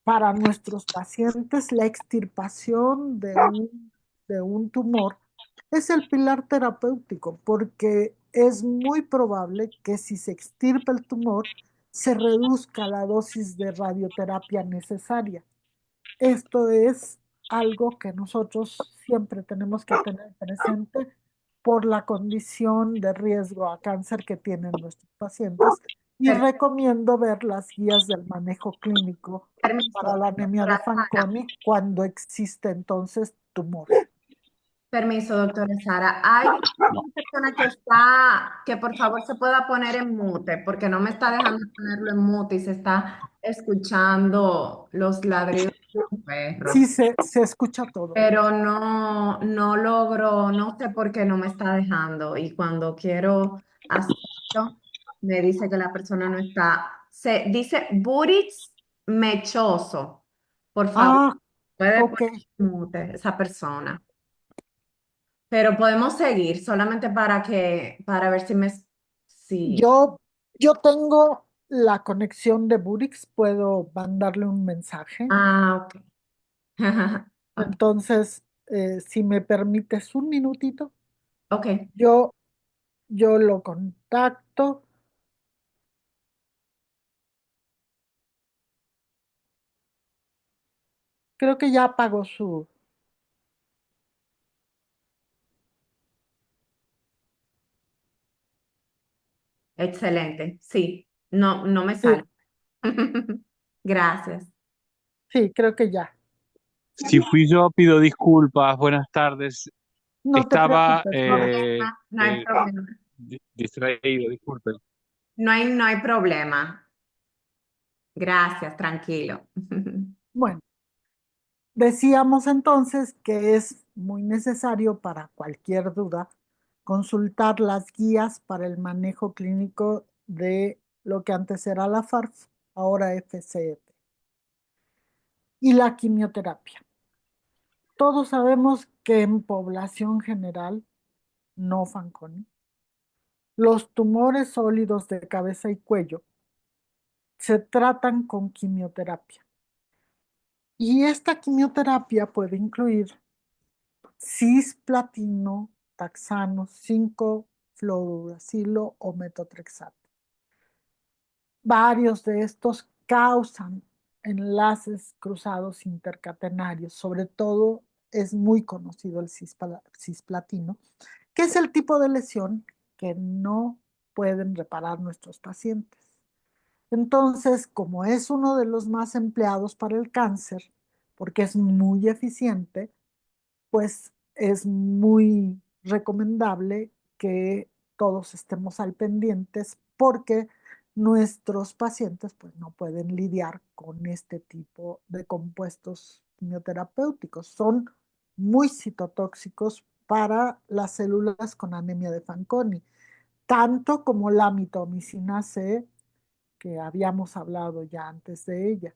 para nuestros pacientes, la extirpación de un tumor es el pilar terapéutico, porque es muy probable que si se extirpa el tumor, se reduzca la dosis de radioterapia necesaria. Esto es algo que nosotros siempre tenemos que tener presente por la condición de riesgo a cáncer que tienen nuestros pacientes y Per- recomiendo ver las guías del manejo clínico para Permiso, la anemia de doctora Sara. Fanconi cuando existe entonces tumor. Permiso, doctora Sara. Hay una persona que por favor se pueda poner en mute, porque no me está dejando ponerlo en mute y se está escuchando los ladridos de un Sí, perro. se escucha todo. Pero no logro, no sé por qué no me está dejando. Y cuando quiero hacerlo, me dice que la persona no está. Se dice Buritz Mechoso. Por favor, Ah, puede ok. poner mute esa persona. Pero podemos seguir solamente para ver si si. Yo, yo tengo la conexión de Burix, puedo mandarle un mensaje. Ah, ok. Ok. Entonces, si me permites un minutito, Ok. yo, yo lo contacto. Creo que ya pagó su... Excelente. Sí, no me Sí, sale. Gracias. sí, creo que ya. Si fui yo, pido disculpas. Buenas tardes. No te Estaba preocupes, Boris. Problema, no hay problema. distraído, disculpen. No hay problema. Gracias, tranquilo. Bueno, decíamos entonces que es muy necesario para cualquier duda consultar las guías para el manejo clínico de lo que antes era la FARF, ahora FCET, y la quimioterapia. Todos sabemos que en población general, no Fanconi, los tumores sólidos de cabeza y cuello se tratan con quimioterapia. Y esta quimioterapia puede incluir cisplatino, taxano, 5-fluorouracilo o metotrexato. Varios de estos causan enlaces cruzados intercatenarios, sobre todo es muy conocido el cisplatino, que es el tipo de lesión que no pueden reparar nuestros pacientes. Entonces, como es uno de los más empleados para el cáncer, porque es muy eficiente, pues es muy recomendable que todos estemos al pendientes porque nuestros pacientes pues no pueden lidiar con este tipo de compuestos quimioterapéuticos. Son muy citotóxicos para las células con anemia de Fanconi, tanto como la mitomicina C, que habíamos hablado ya antes de ella.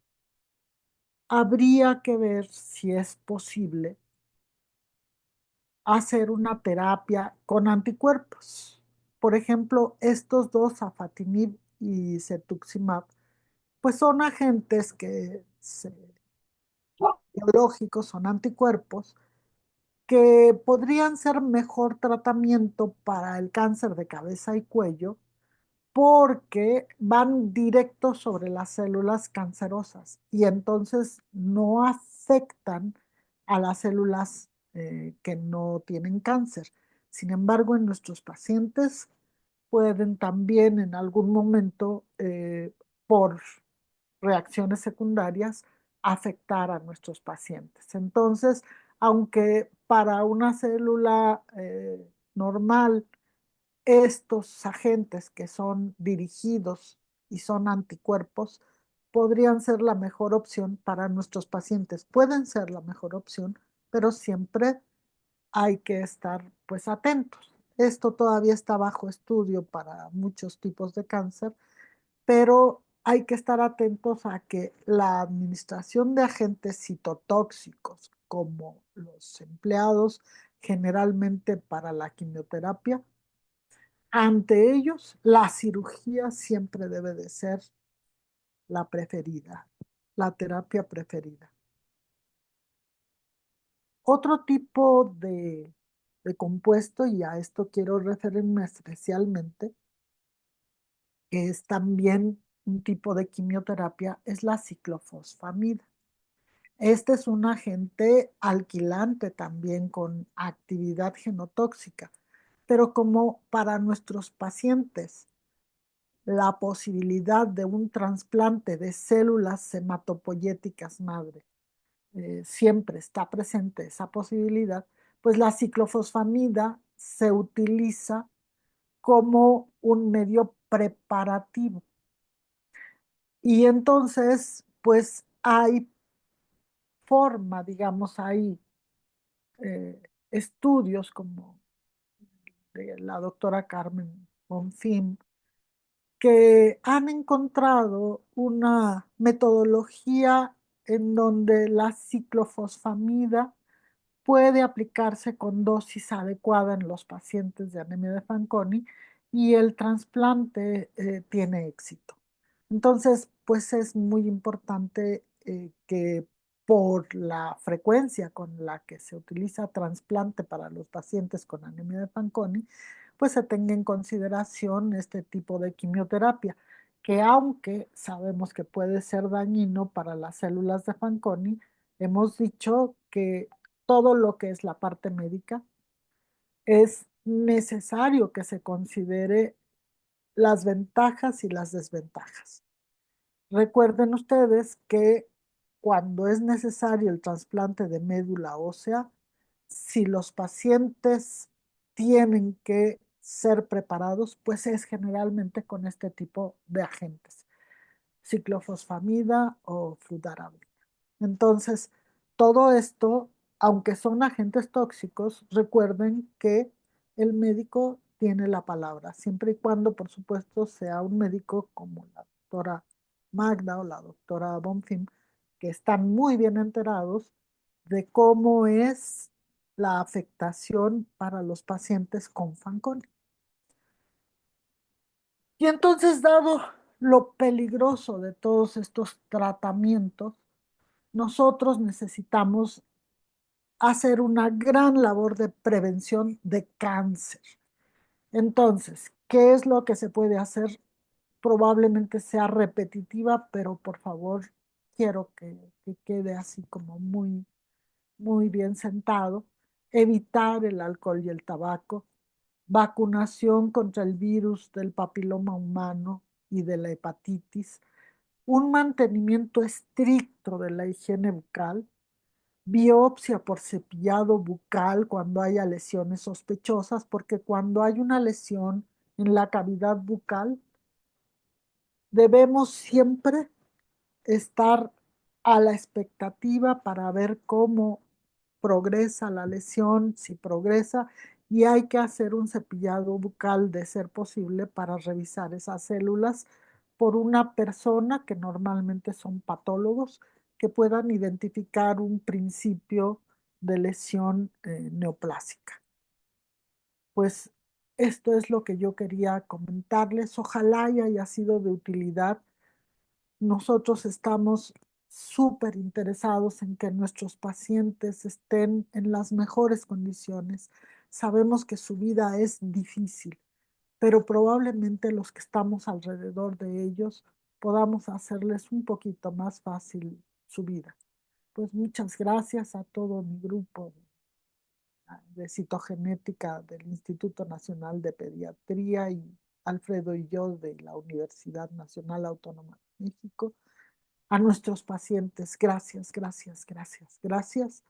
Habría que ver si es posible hacer una terapia con anticuerpos. Por ejemplo, estos dos, afatinib y cetuximab, pues son agentes biológicos, son anticuerpos que podrían ser mejor tratamiento para el cáncer de cabeza y cuello porque van directo sobre las células cancerosas y entonces no afectan a las células que no tienen cáncer. Sin embargo, en nuestros pacientes pueden también en algún momento, por reacciones secundarias, afectar a nuestros pacientes. Entonces, aunque para una célula normal, estos agentes que son dirigidos y son anticuerpos podrían ser la mejor opción para nuestros pacientes. Pueden ser la mejor opción, pero siempre hay que estar pues atentos. Esto todavía está bajo estudio para muchos tipos de cáncer, pero hay que estar atentos a que la administración de agentes citotóxicos como los empleados generalmente para la quimioterapia, ante ellos, la cirugía siempre debe de ser la preferida, la terapia preferida. Otro tipo de compuesto, y a esto quiero referirme especialmente, que es también un tipo de quimioterapia, es la ciclofosfamida. Este es un agente alquilante también con actividad genotóxica. pero como para nuestros pacientes la posibilidad de un trasplante de células hematopoyéticas madre siempre está presente esa posibilidad, pues la ciclofosfamida se utiliza como un medio preparativo. Y entonces, pues hay forma, digamos, hay estudios como de la doctora Carmen Bonfim, que han encontrado una metodología en donde la ciclofosfamida puede aplicarse con dosis adecuada en los pacientes de anemia de Fanconi y el trasplante tiene éxito. Entonces, pues es muy importante que por la frecuencia con la que se utiliza trasplante para los pacientes con anemia de Fanconi, pues se tenga en consideración este tipo de quimioterapia, que aunque sabemos que puede ser dañino para las células de Fanconi, hemos dicho que todo lo que es la parte médica es necesario que se considere las ventajas y las desventajas. Recuerden ustedes que cuando es necesario el trasplante de médula ósea, si los pacientes tienen que ser preparados, pues es generalmente con este tipo de agentes, ciclofosfamida o fludarabina. Entonces, todo esto, aunque son agentes tóxicos, recuerden que el médico tiene la palabra, siempre y cuando, por supuesto, sea un médico como la doctora Magda o la doctora Bonfim, que están muy bien enterados de cómo es la afectación para los pacientes con Fanconi. Y entonces, dado lo peligroso de todos estos tratamientos, nosotros necesitamos hacer una gran labor de prevención de cáncer. Entonces, ¿qué es lo que se puede hacer? Probablemente sea repetitiva, pero por favor, quiero que quede así como muy, muy bien sentado. Evitar el alcohol y el tabaco, vacunación contra el virus del papiloma humano y de la hepatitis, un mantenimiento estricto de la higiene bucal, biopsia por cepillado bucal cuando haya lesiones sospechosas, porque cuando hay una lesión en la cavidad bucal, debemos siempre estar a la expectativa para ver cómo progresa la lesión, si progresa, y hay que hacer un cepillado bucal de ser posible para revisar esas células por una persona que normalmente son patólogos que puedan identificar un principio de lesión neoplásica. Pues esto es lo que yo quería comentarles. Ojalá y haya sido de utilidad. Nosotros estamos súper interesados en que nuestros pacientes estén en las mejores condiciones. Sabemos que su vida es difícil, pero probablemente los que estamos alrededor de ellos podamos hacerles un poquito más fácil su vida. Pues muchas gracias a todo mi grupo de citogenética del Instituto Nacional de Pediatría y Alfredo y yo de la Universidad Nacional Autónoma de México. A nuestros pacientes, gracias, gracias, gracias, gracias.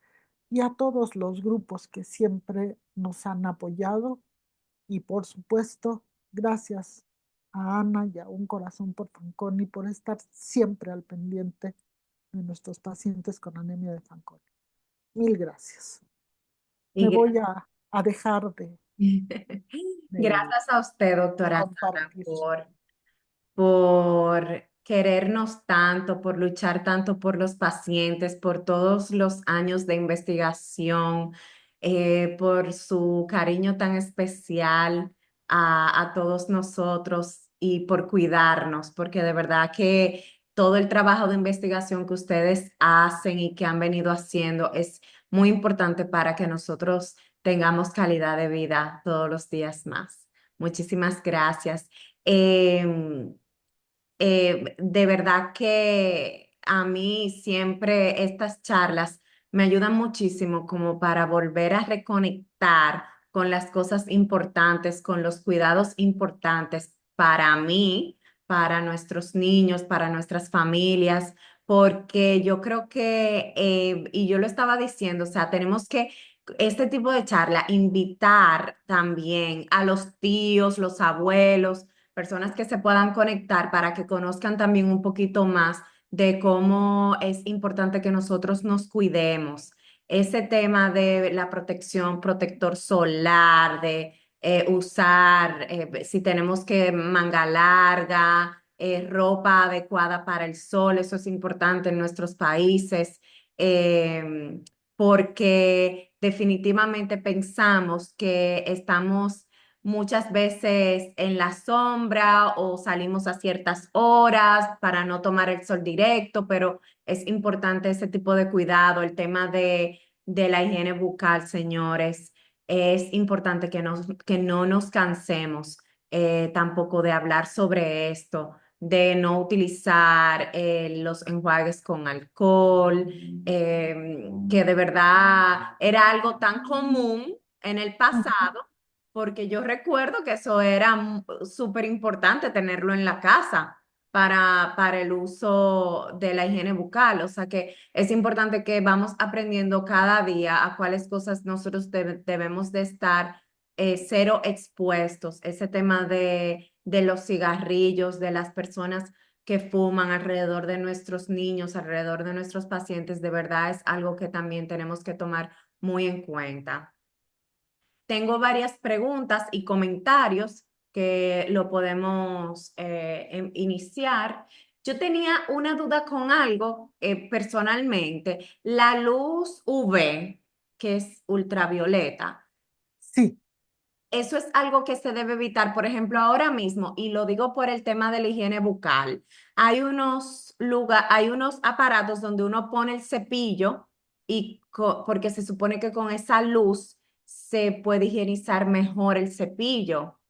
Y a todos los grupos que siempre nos han apoyado. Y por supuesto, gracias a Ana y a Un Corazón por Fanconi por estar siempre al pendiente de nuestros pacientes con anemia de Fanconi. Mil gracias. Me Y voy a dejar de gracias a usted, doctora Sara, compartir. por querernos tanto, por luchar tanto por los pacientes, por todos los años de investigación, por su cariño tan especial a todos nosotros y por cuidarnos, porque de verdad que todo el trabajo de investigación que ustedes hacen y que han venido haciendo es muy importante para que nosotros tengamos calidad de vida todos los días más. Muchísimas gracias. Em, de verdad que a mí siempre estas charlas me ayudan muchísimo como para volver a reconectar con las cosas importantes, con los cuidados importantes para mí, para nuestros niños, para nuestras familias, porque yo creo que, y yo lo estaba diciendo, o sea, tenemos que este tipo de charla, invitar también a los tíos, los abuelos, personas que se puedan conectar para que conozcan también un poquito más de cómo es importante que nosotros nos cuidemos. Ese tema de la protección, protector solar, de usar, si tenemos que manga larga, ropa adecuada para el sol, eso es importante en nuestros países. Porque definitivamente pensamos que estamos muchas veces en la sombra o salimos a ciertas horas para no tomar el sol directo, pero es importante ese tipo de cuidado, el tema de la higiene bucal, señores. Es importante que no nos cansemos tampoco de hablar sobre esto, de no utilizar los enjuagues con alcohol, que de verdad era algo tan común en el Ujú. pasado, porque yo recuerdo que eso era súper importante tenerlo en la casa para el uso de la higiene bucal. O sea que es importante que vamos aprendiendo cada día a cuáles cosas nosotros debemos de estar cero expuestos. Ese tema de los cigarrillos, de las personas que fuman alrededor de nuestros niños, alrededor de nuestros pacientes, de verdad es algo que también tenemos que tomar muy en cuenta. Tengo varias preguntas y comentarios que lo podemos iniciar. Yo tenía una duda con algo personalmente. La luz UV, que es ultravioleta, Sí, eso es algo que se debe evitar. Por ejemplo, ahora mismo, y lo digo por el tema de la higiene bucal, hay unos aparatos donde uno pone el cepillo y porque se supone que con esa luz se puede higienizar mejor el cepillo.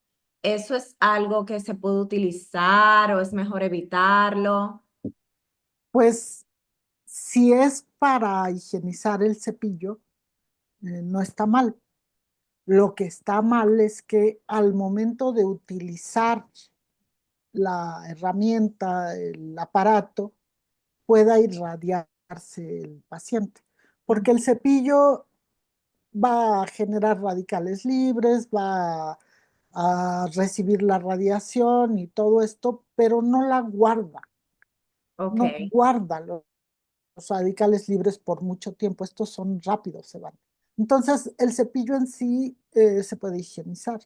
¿Eso es algo que se puede utilizar o es mejor evitarlo? pues si es para higienizar el cepillo, no está mal. Lo que está mal es que al momento de utilizar la herramienta, el aparato, pueda irradiarse el paciente, porque el cepillo va a generar radicales libres, va a recibir la radiación y todo esto, pero no la guarda, Ok, no guarda los radicales libres por mucho tiempo. Estos son rápidos, se van. Entonces, el cepillo en sí se puede higienizar,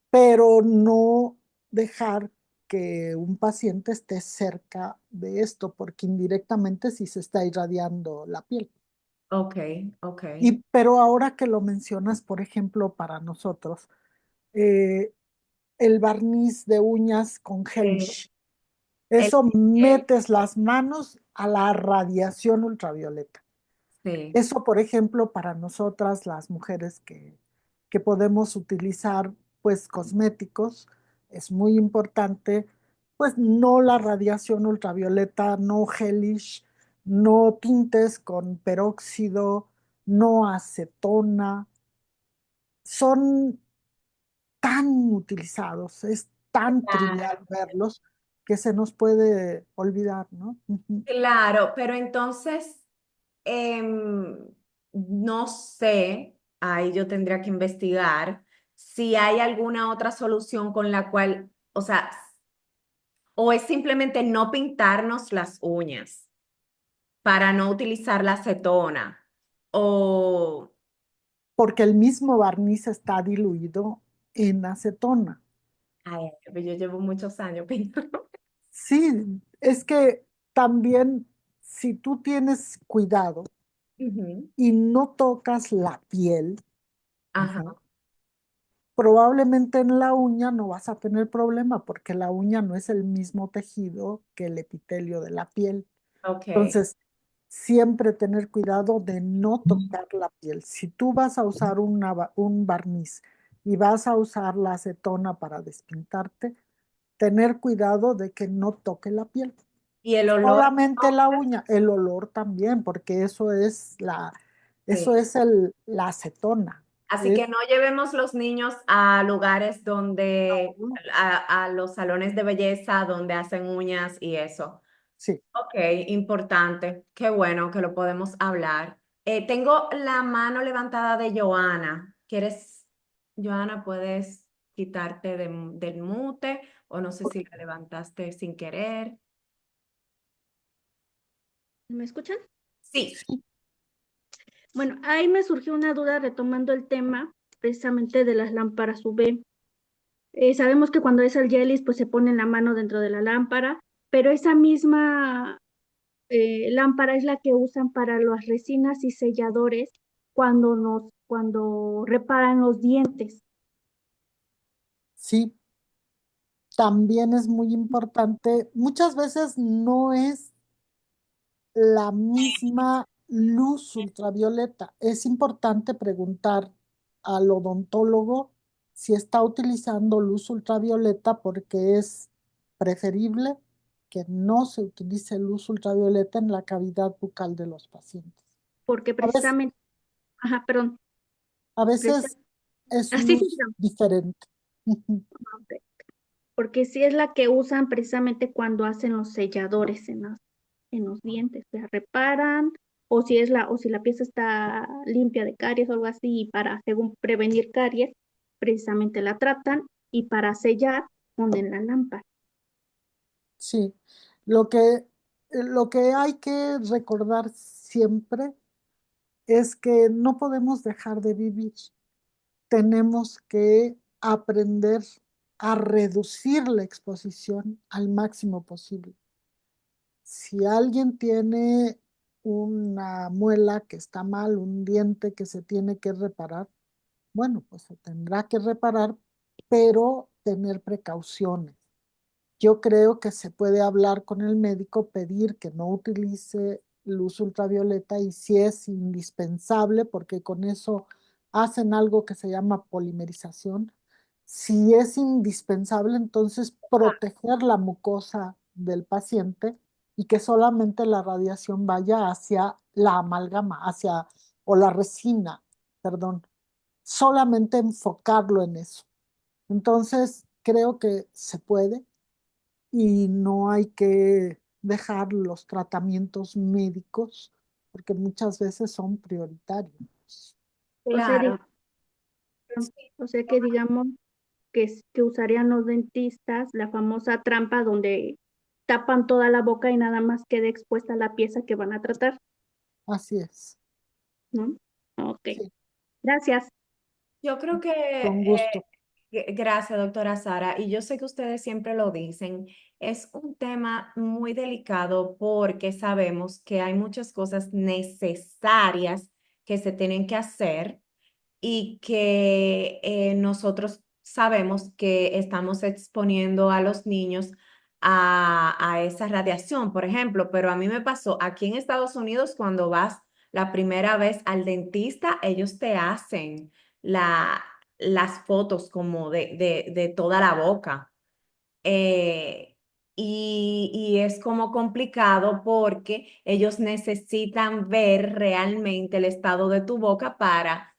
pero no dejar que un paciente esté cerca de esto, porque indirectamente sí se está irradiando la piel. ok, ok. Pero ahora que lo mencionas, por ejemplo, para nosotros, eh, el barniz de uñas con Eh, gelish, el, eso el- metes las manos a la radiación ultravioleta. sí, Eso, por ejemplo, para nosotras, las mujeres que podemos utilizar, pues, cosméticos, es muy importante, pues, no la radiación ultravioleta, no gelish, no tintes con peróxido, no acetona. Son tan utilizados, es tan trivial claro. verlos que se nos puede olvidar, ¿no? Ujú. Claro, pero entonces, no sé, ahí yo tendría que investigar si hay alguna otra solución con la cual, o sea, o es simplemente no pintarnos las uñas para no utilizar la acetona, o, Porque el mismo barniz está diluido en acetona. ay, yo llevo muchos años pintando. Sí, es que también si tú tienes cuidado Ujú. y no tocas la piel, Ajá, ujú, probablemente en la uña no vas a tener problema porque la uña no es el mismo tejido que el epitelio de la piel. ok. Entonces, siempre tener cuidado de no tocar la piel. Si tú vas a usar un barniz y vas a usar la acetona para despintarte, tener cuidado de que no toque la piel. Y el olor, Solamente la uña, el olor también, porque eso es sí. la acetona. Así Es, que no llevemos los niños a lugares donde, no, a los salones de belleza donde hacen uñas y eso. sí, Ok, importante. Qué bueno que lo podemos hablar. Tengo la mano levantada de Joana. ¿Quieres, Joana, puedes quitarte del mute o no sé si la levantaste sin querer? ¿Me escuchan? Sí. sí, Bueno, ahí me surgió una duda retomando el tema precisamente de las lámparas UV. Sabemos que cuando es el Yelis, pues se pone la mano dentro de la lámpara, pero esa misma lámpara es la que usan para las resinas y selladores cuando reparan los dientes. sí. También es muy importante. Muchas veces no es la misma luz ultravioleta. Es importante preguntar al odontólogo si está utilizando luz ultravioleta porque es preferible que no se utilice luz ultravioleta en la cavidad bucal de los pacientes. Porque A veces, precisamente, ajá, perdón, a veces precisamente, es así sí, luz diferente. porque sí es la que usan precisamente cuando hacen los selladores en los dientes, o sea, reparan, o si la pieza está limpia de caries o algo así, y para, según prevenir caries, precisamente la tratan, y para sellar ponen la lámpara. Sí, lo que hay que recordar siempre es que no podemos dejar de vivir. Tenemos que aprender a reducir la exposición al máximo posible. Si alguien tiene una muela que está mal, un diente que se tiene que reparar, bueno, pues se tendrá que reparar, pero tener precauciones. Yo creo que se puede hablar con el médico, pedir que no utilice luz ultravioleta y si es indispensable, porque con eso hacen algo que se llama polimerización. Si es indispensable, entonces proteger la mucosa del paciente y que solamente la radiación vaya hacia la amalgama, o la resina, perdón, solamente enfocarlo en eso. Entonces, creo que se puede y no hay que dejar los tratamientos médicos porque muchas veces son prioritarios. O sea, Claro. o sea que digamos que usarían los dentistas la famosa trampa donde tapan toda la boca y nada más queda expuesta la pieza que van a tratar, Así es. ¿no? Ok, Sí, gracias. Yo creo que, con gusto. gracias, doctora Sara, y yo sé que ustedes siempre lo dicen, es un tema muy delicado porque sabemos que hay muchas cosas necesarias que se tienen que hacer y que nosotros sabemos que estamos exponiendo a los niños a esa radiación, por ejemplo, pero a mí me pasó aquí en Estados Unidos cuando vas la primera vez al dentista, ellos te hacen la, las fotos como de toda la boca. Eh, y es como complicado porque ellos necesitan ver realmente el estado de tu boca para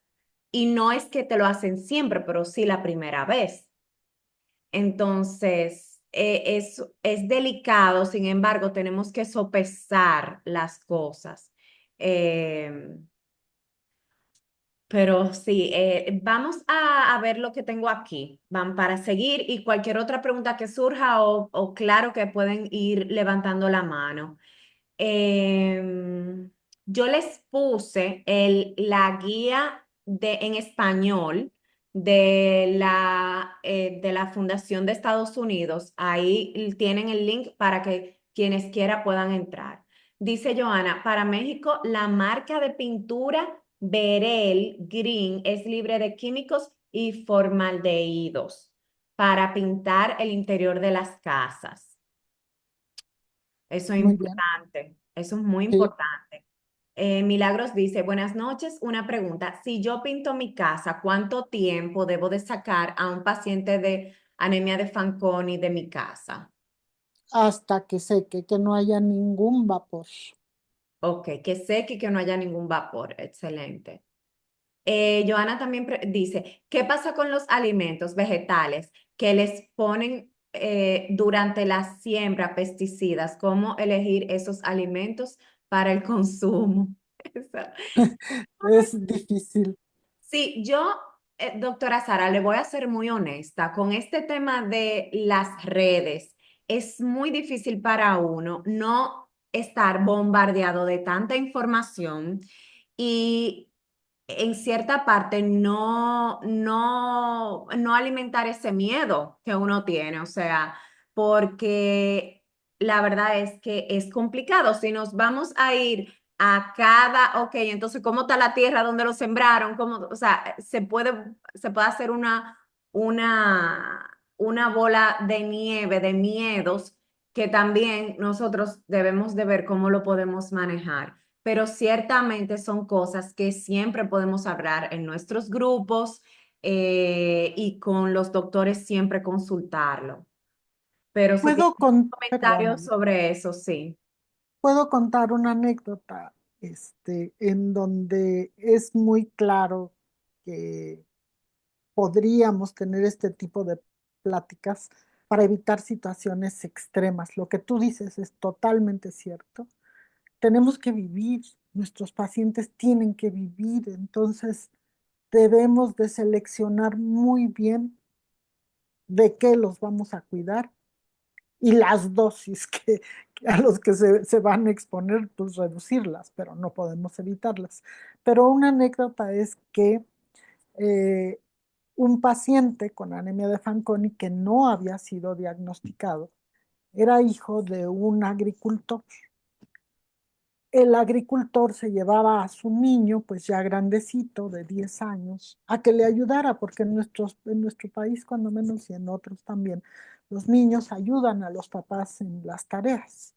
y no es que te lo hacen siempre, pero sí la primera vez. Entonces, es delicado, sin embargo, tenemos que sopesar las cosas. Eh, pero sí, vamos a ver lo que tengo aquí. Van para seguir y cualquier otra pregunta que surja o claro que pueden ir levantando la mano. Em, yo les puse la guía en español de la Fundación de Estados Unidos. Ahí tienen el link para que quienes quiera puedan entrar. Dice Joana, para México, la marca de pintura Berel Green es libre de químicos y formaldehídos para pintar el interior de las casas. Eso es Muy bien. importante, eso es muy Sí. importante. Milagros dice, buenas noches, una pregunta. Si yo pinto mi casa, ¿cuánto tiempo debo de sacar a un paciente de anemia de Fanconi de mi casa? Hasta que seque, que no haya ningún vapor. Ok, que seque y que no haya ningún vapor. Excelente. Joana también dice, ¿qué pasa con los alimentos vegetales que les ponen durante la siembra pesticidas? ¿Cómo elegir esos alimentos para el consumo? Esa- Es difícil. Sí, yo, doctora Sara, le voy a ser muy honesta. Con este tema de las redes, es muy difícil para uno no estar bombardeado de tanta información y en cierta parte no alimentar ese miedo que uno tiene, o sea, porque la verdad es que es complicado. Si nos vamos a ir a cada, ok, entonces, ¿cómo está la tierra donde lo sembraron? ¿Cómo, o sea, se puede hacer una bola de nieve de miedos que también nosotros debemos de ver cómo lo podemos manejar, pero ciertamente son cosas que siempre podemos hablar en nuestros grupos y con los doctores siempre consultarlo. Pero si tienes comentarios Perdóname, sobre eso, sí. puedo contar una anécdota, en donde es muy claro que podríamos tener este tipo de pláticas para evitar situaciones extremas. Lo que tú dices es totalmente cierto. Tenemos que vivir, nuestros pacientes tienen que vivir, entonces debemos de seleccionar muy bien de qué los vamos a cuidar y las dosis a los que se van a exponer, pues reducirlas, pero no podemos evitarlas. Pero una anécdota es que eh, un paciente con anemia de Fanconi que no había sido diagnosticado era hijo de un agricultor. El agricultor se llevaba a su niño, pues ya grandecito, de 10 años, a que le ayudara, porque en nuestro país, cuando menos y en otros también, los niños ayudan a los papás en las tareas.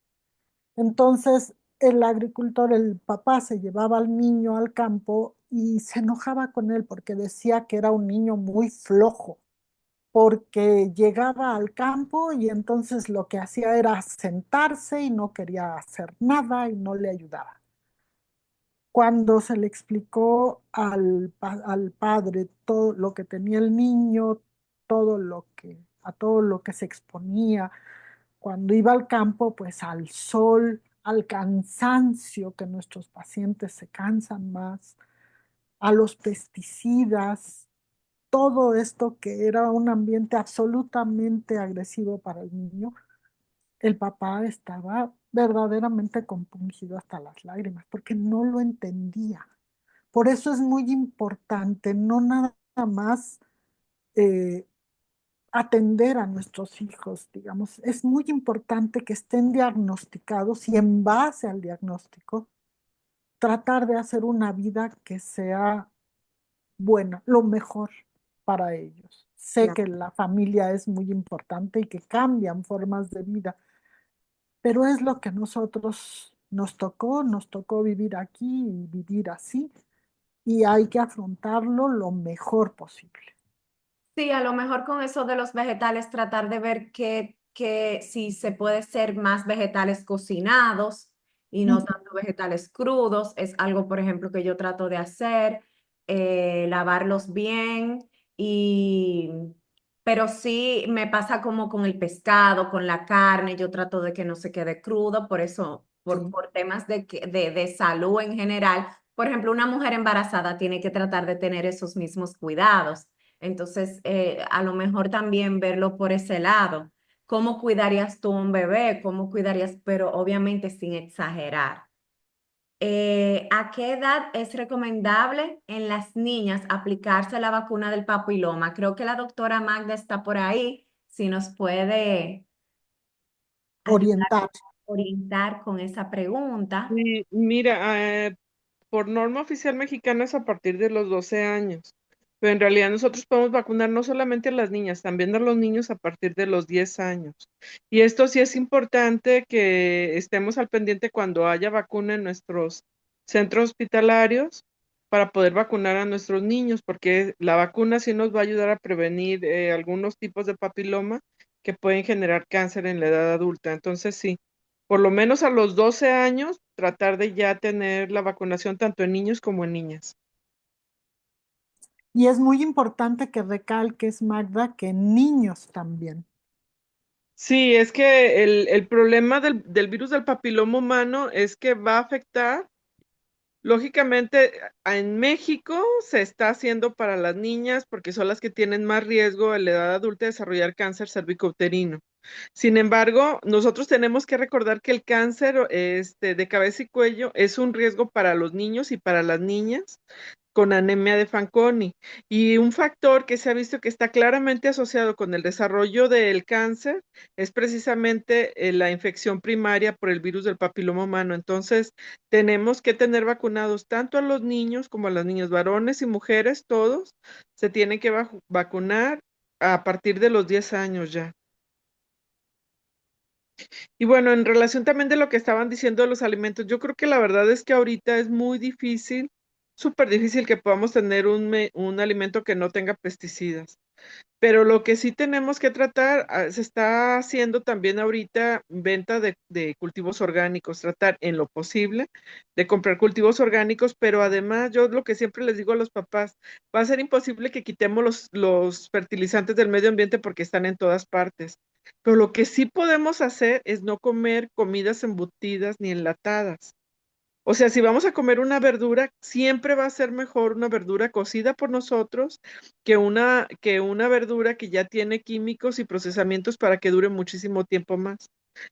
Entonces, el agricultor, el papá, se llevaba al niño al campo y se enojaba con él porque decía que era un niño muy flojo, porque llegaba al campo y entonces lo que hacía era sentarse y no quería hacer nada y no le ayudaba. Cuando se le explicó al padre todo lo que tenía el niño, a todo lo que se exponía, cuando iba al campo, pues al sol, al cansancio, que nuestros pacientes se cansan más, a los pesticidas, todo esto que era un ambiente absolutamente agresivo para el niño, el papá estaba verdaderamente compungido hasta las lágrimas, porque no lo entendía. Por eso es muy importante no nada más eh, atender a nuestros hijos, digamos, es muy importante que estén diagnosticados y en base al diagnóstico tratar de hacer una vida que sea buena, lo mejor para ellos. Sé que la familia es muy importante y que cambian formas de vida, pero es lo que a nosotros nos tocó vivir aquí y vivir así, y hay que afrontarlo lo mejor posible. Sí, a lo mejor con eso de los vegetales, tratar de ver que si se puede ser más vegetales cocinados y no Ujú. tanto vegetales crudos, es algo, por ejemplo, que yo trato de hacer, lavarlos bien y, pero sí me pasa como con el pescado, con la carne, yo trato de que no se quede crudo, por eso, Sí. por temas de salud en general. Por ejemplo, una mujer embarazada tiene que tratar de tener esos mismos cuidados. Entonces, a lo mejor también verlo por ese lado. ¿Cómo cuidarías tú a un bebé? ¿Cómo cuidarías? Pero obviamente sin exagerar. ¿A qué edad es recomendable en las niñas aplicarse la vacuna del papiloma? Creo que la doctora Magda está por ahí, si nos puede ayudar Orientar. a orientar con esa pregunta. Y mira, por norma oficial mexicana es a partir de los 12 años, pero en realidad nosotros podemos vacunar no solamente a las niñas, también a los niños a partir de los 10 años. Y esto sí es importante que estemos al pendiente cuando haya vacuna en nuestros centros hospitalarios para poder vacunar a nuestros niños, porque la vacuna sí nos va a ayudar a prevenir algunos tipos de papiloma que pueden generar cáncer en la edad adulta. Entonces sí, por lo menos a los 12 años, tratar de ya tener la vacunación tanto en niños como en niñas. Y es muy importante que recalques, Magda, que en niños también. Sí, es que el problema del virus del papiloma humano es que va a afectar, lógicamente, en México se está haciendo para las niñas porque son las que tienen más riesgo en la edad adulta de desarrollar cáncer cervicouterino. Sin embargo, nosotros tenemos que recordar que el cáncer de cabeza y cuello es un riesgo para los niños y para las niñas con anemia de Fanconi. Y un factor que se ha visto que está claramente asociado con el desarrollo del cáncer es precisamente la infección primaria por el virus del papiloma humano. Entonces, tenemos que tener vacunados tanto a los niños como a las niñas, varones y mujeres, todos se tienen que vacunar a partir de los 10 años ya. Y bueno, en relación también de lo que estaban diciendo de los alimentos, yo creo que la verdad es que ahorita es muy difícil, súper difícil que podamos tener un alimento que no tenga pesticidas. Pero lo que sí tenemos que tratar, se está haciendo también ahorita venta de cultivos orgánicos, tratar en lo posible de comprar cultivos orgánicos, pero además yo lo que siempre les digo a los papás, va a ser imposible que quitemos los fertilizantes del medio ambiente porque están en todas partes. Pero lo que sí podemos hacer es no comer comidas embutidas ni enlatadas. O sea, si vamos a comer una verdura, siempre va a ser mejor una verdura cocida por nosotros que una verdura que ya tiene químicos y procesamientos para que dure muchísimo tiempo más.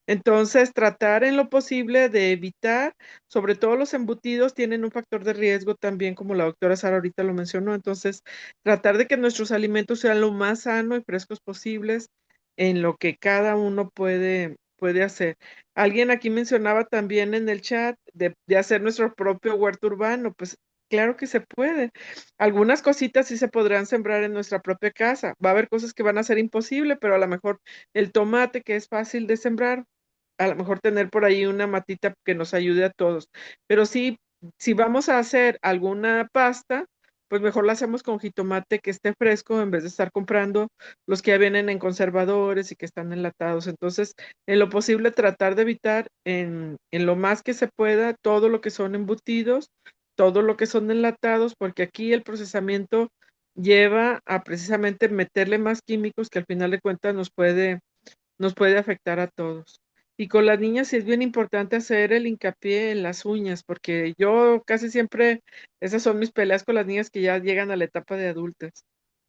Entonces, tratar en lo posible de evitar, sobre todo los embutidos tienen un factor de riesgo también, como la doctora Sara ahorita lo mencionó. Entonces, tratar de que nuestros alimentos sean lo más sano y frescos posibles en lo que cada uno puede hacer. Alguien aquí mencionaba también en el chat de hacer nuestro propio huerto urbano, pues claro que se puede. Algunas cositas sí se podrán sembrar en nuestra propia casa. Va a haber cosas que van a ser imposible, pero a lo mejor el tomate que es fácil de sembrar, a lo mejor tener por ahí una matita que nos ayude a todos. Pero sí, si vamos a hacer alguna pasta, pues mejor la hacemos con jitomate que esté fresco en vez de estar comprando los que ya vienen en conservadores y que están enlatados. Entonces, en lo posible tratar de evitar en lo más que se pueda todo lo que son embutidos, todo lo que son enlatados, porque aquí el procesamiento lleva a precisamente meterle más químicos que al final de cuentas nos puede afectar a todos. Y con las niñas sí es bien importante hacer el hincapié en las uñas, porque yo casi siempre, esas son mis peleas con las niñas que ya llegan a la etapa de adultas,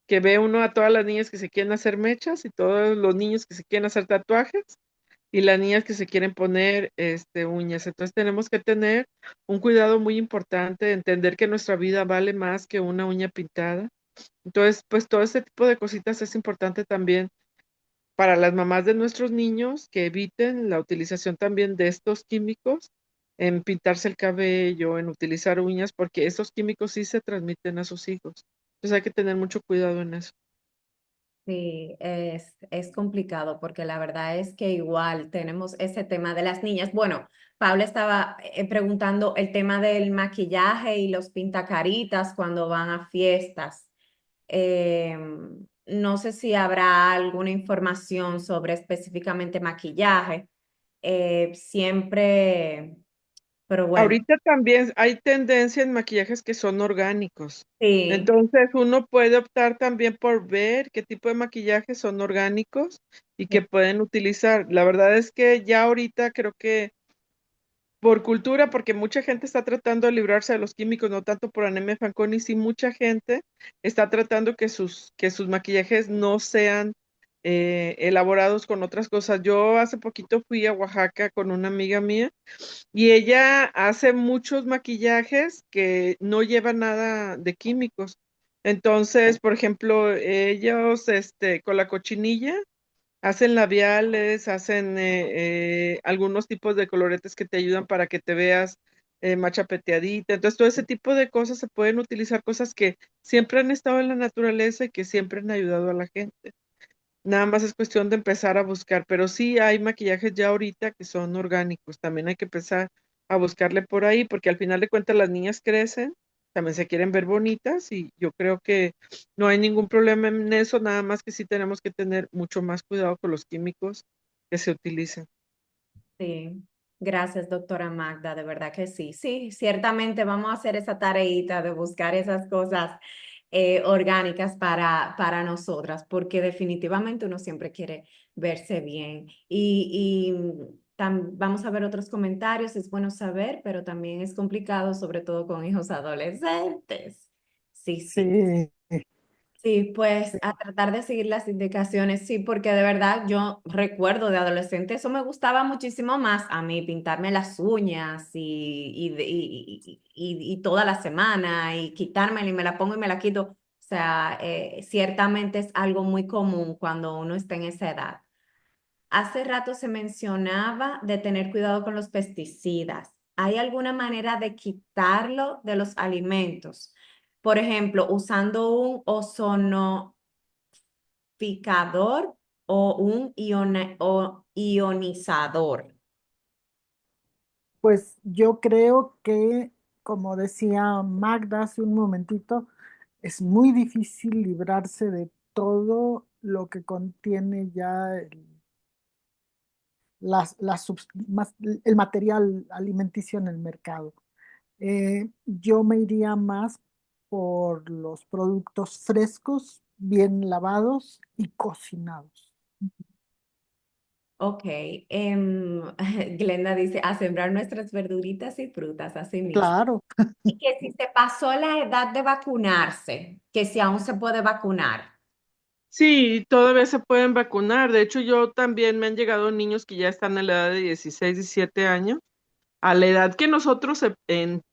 que ve uno a todas las niñas que se quieren hacer mechas y todos los niños que se quieren hacer tatuajes y las niñas que se quieren poner uñas. Entonces tenemos que tener un cuidado muy importante, entender que nuestra vida vale más que una uña pintada. Entonces, pues todo este tipo de cositas es importante también para las mamás de nuestros niños que eviten la utilización también de estos químicos en pintarse el cabello, en utilizar uñas, porque esos químicos sí se transmiten a sus hijos. Entonces hay que tener mucho cuidado en eso. Sí, es complicado porque la verdad es que igual tenemos ese tema de las niñas. Bueno, Paula estaba preguntando el tema del maquillaje y los pintacaritas cuando van a fiestas. Eh, no sé si habrá alguna información sobre específicamente maquillaje. Siempre, pero bueno, Ahorita también hay tendencia en maquillajes que son orgánicos. sí. Entonces uno puede optar también por ver qué tipo de maquillajes son orgánicos y que pueden utilizar. La verdad es que ya ahorita creo que por cultura, porque mucha gente está tratando de librarse de los químicos, no tanto por anemia Fanconi, sí mucha gente está tratando que sus maquillajes no sean elaborados con otras cosas. Yo hace poquito fui a Oaxaca con una amiga mía y ella hace muchos maquillajes que no llevan nada de químicos. Entonces, por ejemplo, ellos con la cochinilla hacen labiales, hacen algunos tipos de coloretes que te ayudan para que te veas más chapeteadita. Entonces, todo ese tipo de cosas se pueden utilizar, cosas que siempre han estado en la naturaleza y que siempre han ayudado a la gente. Nada más es cuestión de empezar a buscar, pero sí hay maquillajes ya ahorita que son orgánicos. También hay que empezar a buscarle por ahí, porque al final de cuentas las niñas crecen, también se quieren ver bonitas y yo creo que no hay ningún problema en eso, nada más que sí tenemos que tener mucho más cuidado con los químicos que se utilizan. Sí, gracias, doctora Magda, de verdad que sí. Sí, ciertamente vamos a hacer esa tareita de buscar esas cosas orgánicas para nosotras, porque definitivamente uno siempre quiere verse bien. Vamos a ver otros comentarios, es bueno saber, pero también es complicado, sobre todo con hijos adolescentes. Sí, sí. Sí, Sí, pues a tratar de seguir las indicaciones, sí, porque de verdad yo recuerdo de adolescente, eso me gustaba muchísimo más a mí, pintarme las uñas y toda la semana y quitármela y me la pongo y me la quito. O sea, ciertamente es algo muy común cuando uno está en esa edad. Hace rato se mencionaba de tener cuidado con los pesticidas. ¿Hay alguna manera de quitarlo de los alimentos? Por ejemplo, usando un ozonoficador o un ionizador. pues yo creo que, como decía Magda hace un momentito, es muy difícil librarse de todo lo que contiene ya el material alimenticio en el mercado. Yo me iría más por los productos frescos, bien lavados y cocinados. Ok, Glenda dice, a sembrar nuestras verduritas y frutas así mismo. Claro, Y que si se pasó la edad de vacunarse, que si aún se puede vacunar. Sí, todavía se pueden vacunar. De hecho, yo también me han llegado niños que ya están en la edad de 16, 17 años. A la edad que nosotros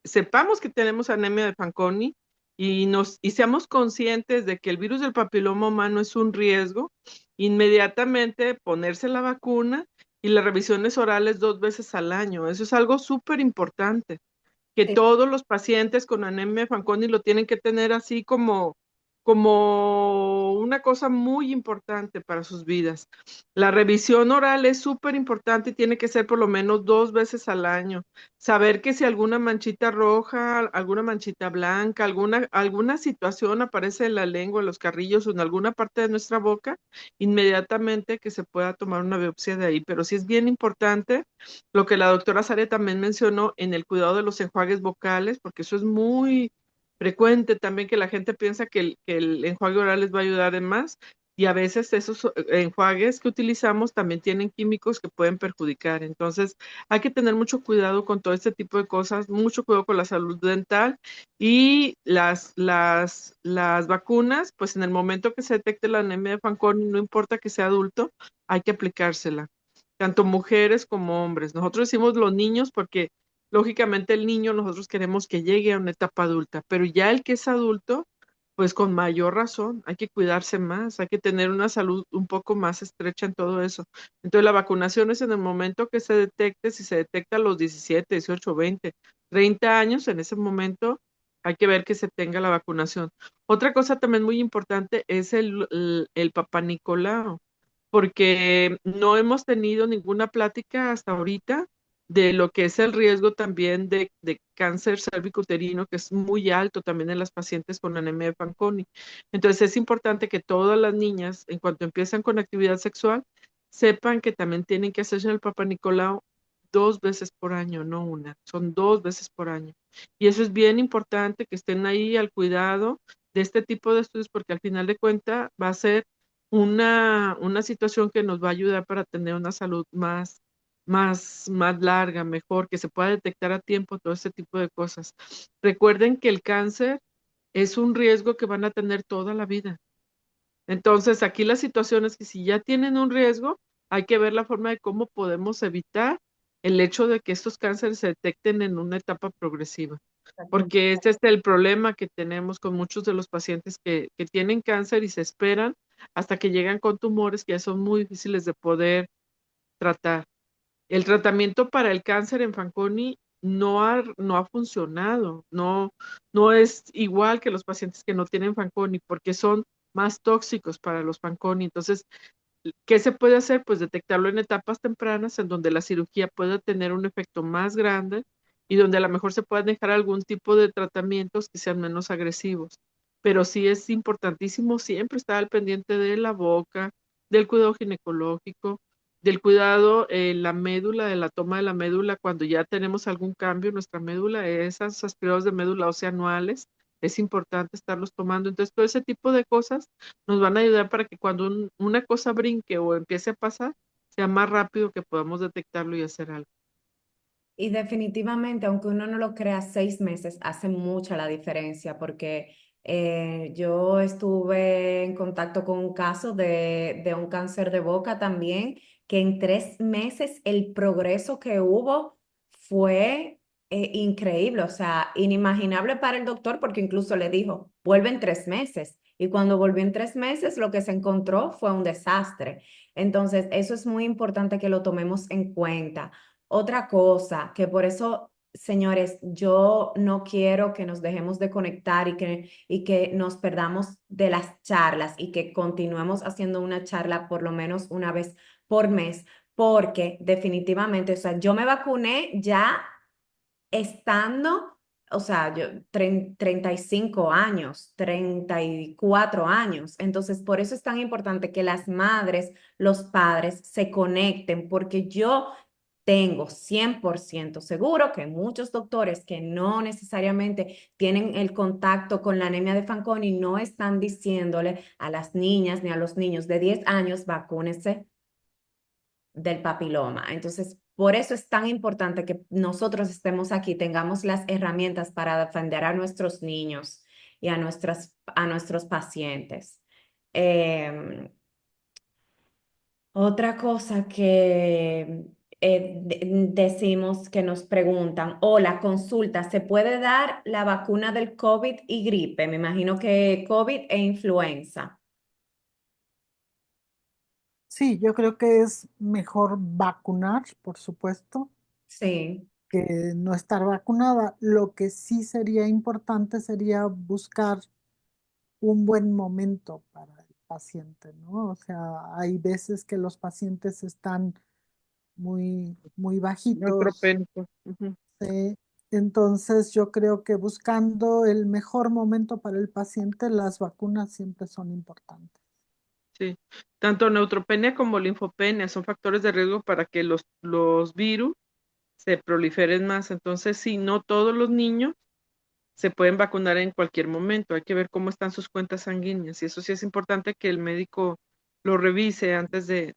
sepamos que tenemos anemia de Fanconi y seamos conscientes de que el virus del papiloma humano es un riesgo, inmediatamente ponerse la vacuna y las revisiones orales 2 veces al año. Eso es algo súper importante, que Sí. todos los pacientes con anemia de Fanconi lo tienen que tener así como una cosa muy importante para sus vidas. La revisión oral es súper importante y tiene que ser por lo menos 2 veces al año. Saber que si alguna manchita roja, alguna manchita blanca, alguna situación aparece en la lengua, en los carrillos o en alguna parte de nuestra boca, inmediatamente que se pueda tomar una biopsia de ahí. Pero sí es bien importante lo que la doctora Sare también mencionó en el cuidado de los enjuagues vocales, porque eso es muy frecuente también, que la gente piensa que el enjuague oral les va a ayudar en más, y a veces esos enjuagues que utilizamos también tienen químicos que pueden perjudicar. Entonces hay que tener mucho cuidado con todo este tipo de cosas, mucho cuidado con la salud dental y las vacunas, pues en el momento que se detecte la anemia de Fanconi, no importa que sea adulto, hay que aplicársela, tanto mujeres como hombres. Nosotros decimos los niños porque lógicamente el niño nosotros queremos que llegue a una etapa adulta, pero ya el que es adulto, pues con mayor razón, hay que cuidarse más, hay que tener una salud un poco más estrecha en todo eso. Entonces la vacunación es en el momento que se detecte, si se detecta a los 17, 18, 20, 30 años, en ese momento hay que ver que se tenga la vacunación. Otra cosa también muy importante es el Papá Nicolau, porque no hemos tenido ninguna plática hasta ahorita de lo que es el riesgo también de cáncer cervicuterino, que es muy alto también en las pacientes con anemia de Fanconi. Entonces es importante que todas las niñas, en cuanto empiezan con actividad sexual, sepan que también tienen que hacerse el Papa Nicolau 2 veces por año, no una, son 2 veces por año. Y eso es bien importante, que estén ahí al cuidado de este tipo de estudios, porque al final de cuentas va a ser una situación que nos va a ayudar para tener una salud más larga, mejor, que se pueda detectar a tiempo todo este tipo de cosas. Recuerden que el cáncer es un riesgo que van a tener toda la vida. Entonces, aquí la situación es que si ya tienen un riesgo, hay que ver la forma de cómo podemos evitar el hecho de que estos cánceres se detecten en una etapa progresiva, porque este es el problema que tenemos con muchos de los pacientes que tienen cáncer y se esperan hasta que llegan con tumores que ya son muy difíciles de poder tratar. El tratamiento para el cáncer en Fanconi no ha funcionado, no es igual que los pacientes que no tienen Fanconi, porque son más tóxicos para los Fanconi. Entonces, ¿qué se puede hacer? Pues detectarlo en etapas tempranas, en donde la cirugía pueda tener un efecto más grande y donde a lo mejor se puedan dejar algún tipo de tratamientos que sean menos agresivos. Pero sí es importantísimo siempre estar al pendiente de la boca, del cuidado ginecológico, del cuidado en la médula, de la toma de la médula cuando ya tenemos algún cambio en nuestra médula, esas aspirados de médula ósea anuales es importante estarlos tomando. Entonces, todo ese tipo de cosas nos van a ayudar para que cuando una cosa brinque o empiece a pasar, sea más rápido que podamos detectarlo y hacer algo. Y definitivamente, aunque uno no lo crea, 6 meses hace mucha la diferencia porque yo estuve en contacto con un caso de un cáncer de boca también, que en 3 meses el progreso que hubo fue increíble, o sea, inimaginable para el doctor porque incluso le dijo, vuelve en 3 meses. Y cuando volvió en 3 meses, lo que se encontró fue un desastre. Entonces, eso es muy importante que lo tomemos en cuenta. Otra cosa, que por eso, señores, yo no quiero que nos dejemos de conectar y que nos perdamos de las charlas y que continuemos haciendo una charla por lo menos una vez por mes, porque definitivamente, o sea, yo me vacuné ya estando, o sea, yo 35 años, 34 años. Entonces, por eso es tan importante que las madres, los padres se conecten, porque yo tengo 100% seguro que muchos doctores que no necesariamente tienen el contacto con la anemia de Fanconi no están diciéndole a las niñas ni a los niños de 10 años, vacúnense del papiloma. Entonces, por eso es tan importante que nosotros estemos aquí, tengamos las herramientas para defender a nuestros niños y a nuestros pacientes. Eh, Otra cosa que decimos que nos preguntan, o la consulta, ¿se puede dar la vacuna del COVID y gripe? Me imagino que COVID e influenza. Sí, yo creo que es mejor vacunar, por supuesto, Sí, que no estar vacunada. Lo que sí sería importante sería buscar un buen momento para el paciente, ¿no? O sea, hay veces que los pacientes están muy bajitos. Neutropénico. Ujú. Entonces, yo creo que buscando el mejor momento para el paciente, las vacunas siempre son importantes. Sí, tanto neutropenia como linfopenia son factores de riesgo para que los virus se proliferen más. Entonces, sí, no todos los niños se pueden vacunar en cualquier momento. Hay que ver cómo están sus cuentas sanguíneas. Y eso sí es importante que el médico lo revise antes de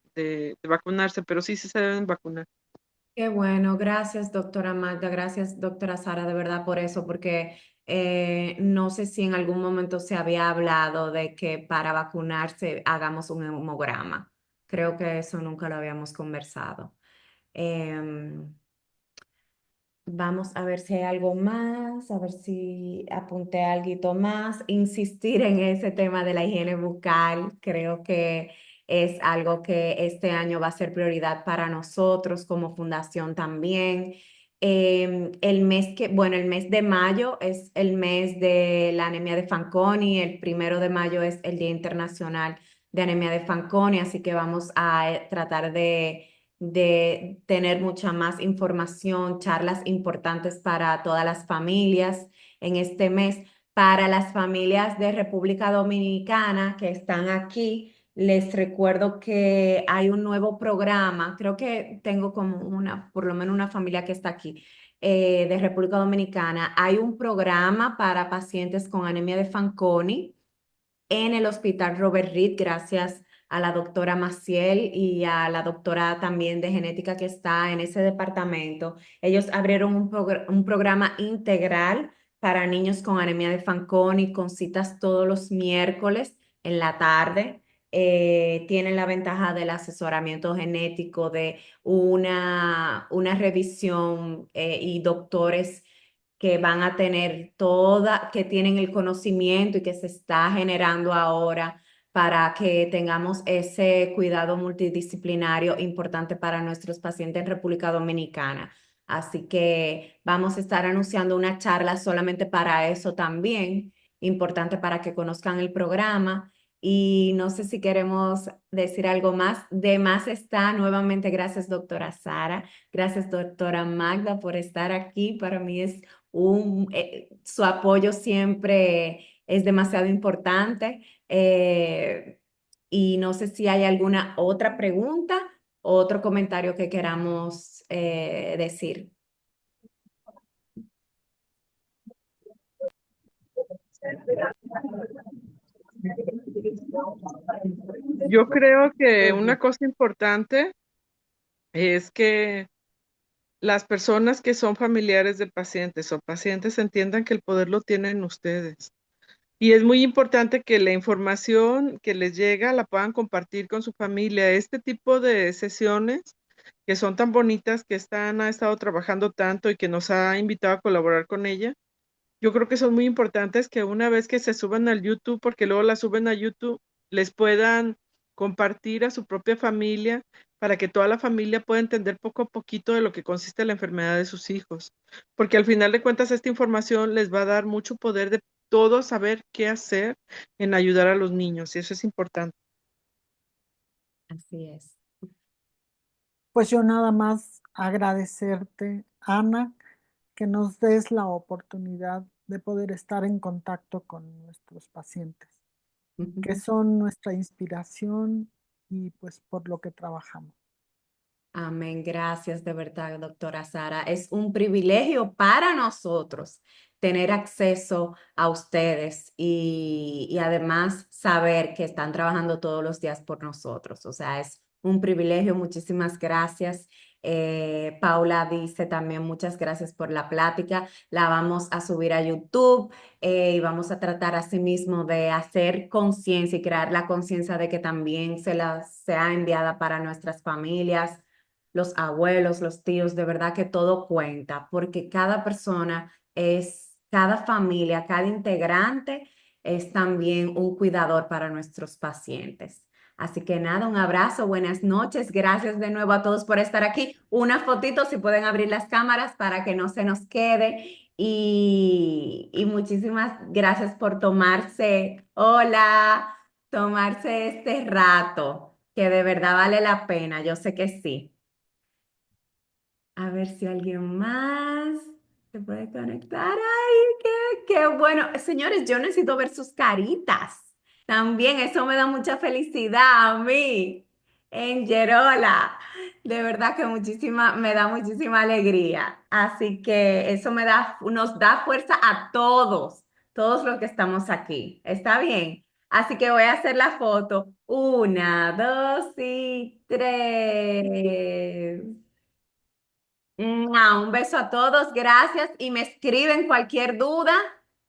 vacunarse, pero sí, sí se deben vacunar. qué bueno. Gracias, doctora Magda. Gracias, doctora Sara, de verdad por eso, porque no sé si en algún momento se había hablado de que para vacunarse hagamos un hemograma. Creo que eso nunca lo habíamos conversado. Em, Vamos a ver si hay algo más, a ver si apunté algo más. Insistir en ese tema de la higiene bucal, creo que es algo que este año va a ser prioridad para nosotros como fundación también. Bueno, el mes de mayo es el mes de la anemia de Fanconi, el 1 de mayo es el Día Internacional de Anemia de Fanconi, así que vamos a tratar de tener mucha más información, charlas importantes para todas las familias en este mes. Para las familias de República Dominicana que están aquí, les recuerdo que hay un nuevo programa, creo que tengo como por lo menos una familia que está aquí. De República Dominicana, hay un programa para pacientes con anemia de Fanconi en el Hospital Robert Reed, gracias a la doctora Maciel y a la doctora también de genética que está en ese departamento. Ellos abrieron un programa integral para niños con anemia de Fanconi con citas todos los miércoles en la tarde. Tienen la ventaja del asesoramiento genético, de una revisión y doctores que van a tener que tienen el conocimiento y que se está generando ahora para que tengamos ese cuidado multidisciplinario importante para nuestros pacientes en República Dominicana. Así que vamos a estar anunciando una charla solamente para eso también, importante para que conozcan el programa. Y no sé si queremos decir algo más. De más está nuevamente, gracias doctora Sara, gracias doctora Magda por estar aquí. Para mí es su apoyo siempre es demasiado importante. Y no sé si hay alguna otra pregunta o otro comentario que queramos decir. Yo creo que una cosa importante es que las personas que son familiares de pacientes o pacientes entiendan que el poder lo tienen ustedes. Y es muy importante que la información que les llega la puedan compartir con su familia. Este tipo de sesiones que son tan bonitas, que ha estado trabajando tanto y que nos ha invitado a colaborar con ella, yo creo que son muy importantes que una vez que se suban al YouTube, porque luego las suben a YouTube, les puedan compartir a su propia familia para que toda la familia pueda entender poco a poquito de lo que consiste la enfermedad de sus hijos. Porque al final de cuentas esta información les va a dar mucho poder de todos saber qué hacer en ayudar a los niños y eso es importante. Así es. Pues yo nada más agradecerte, Ana, que nos des la oportunidad de poder estar en contacto con nuestros pacientes, que son nuestra inspiración y pues por lo que trabajamos. Amén, gracias de verdad, doctora Sara. Es un privilegio para nosotros tener acceso a ustedes y además saber que están trabajando todos los días por nosotros. O sea, es un privilegio. Muchísimas gracias. Paula dice también muchas gracias por la plática. La vamos a subir a YouTube y vamos a tratar asimismo de hacer conciencia y crear la conciencia de que también sea enviada para nuestras familias, los abuelos, los tíos, de verdad que todo cuenta, porque cada persona cada familia, cada integrante es también un cuidador para nuestros pacientes. Así que nada, un abrazo, buenas noches, gracias de nuevo a todos por estar aquí. Una fotito, si pueden abrir las cámaras para que no se nos quede. Y muchísimas gracias por tomarse este rato, que de verdad vale la pena, yo sé que sí. A ver si alguien más se puede conectar. ¡Ay, qué bueno! Señores, yo necesito ver sus caritas. También eso me da mucha felicidad a mí, en Gerola. De verdad que me da muchísima alegría. Así que eso nos da fuerza a todos los que estamos aquí. ¿Está bien? Así que voy a hacer la foto. 1, 2 y 3. Un beso a todos, gracias y me escriben cualquier duda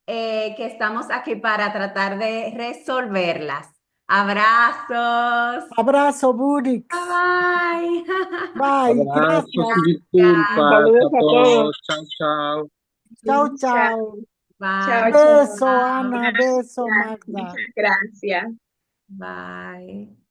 que estamos aquí para tratar de resolverlas. Abrazos. Abrazo, Burix. Bye bye. Bye, Abrazos gracias. y disculpas Saludos a a todos. todos. Chao, chao. Chao, Chao, chao. Bye. chao, chao. Beso, Ana, beso, Gracias, Magda. muchas gracias. Bye.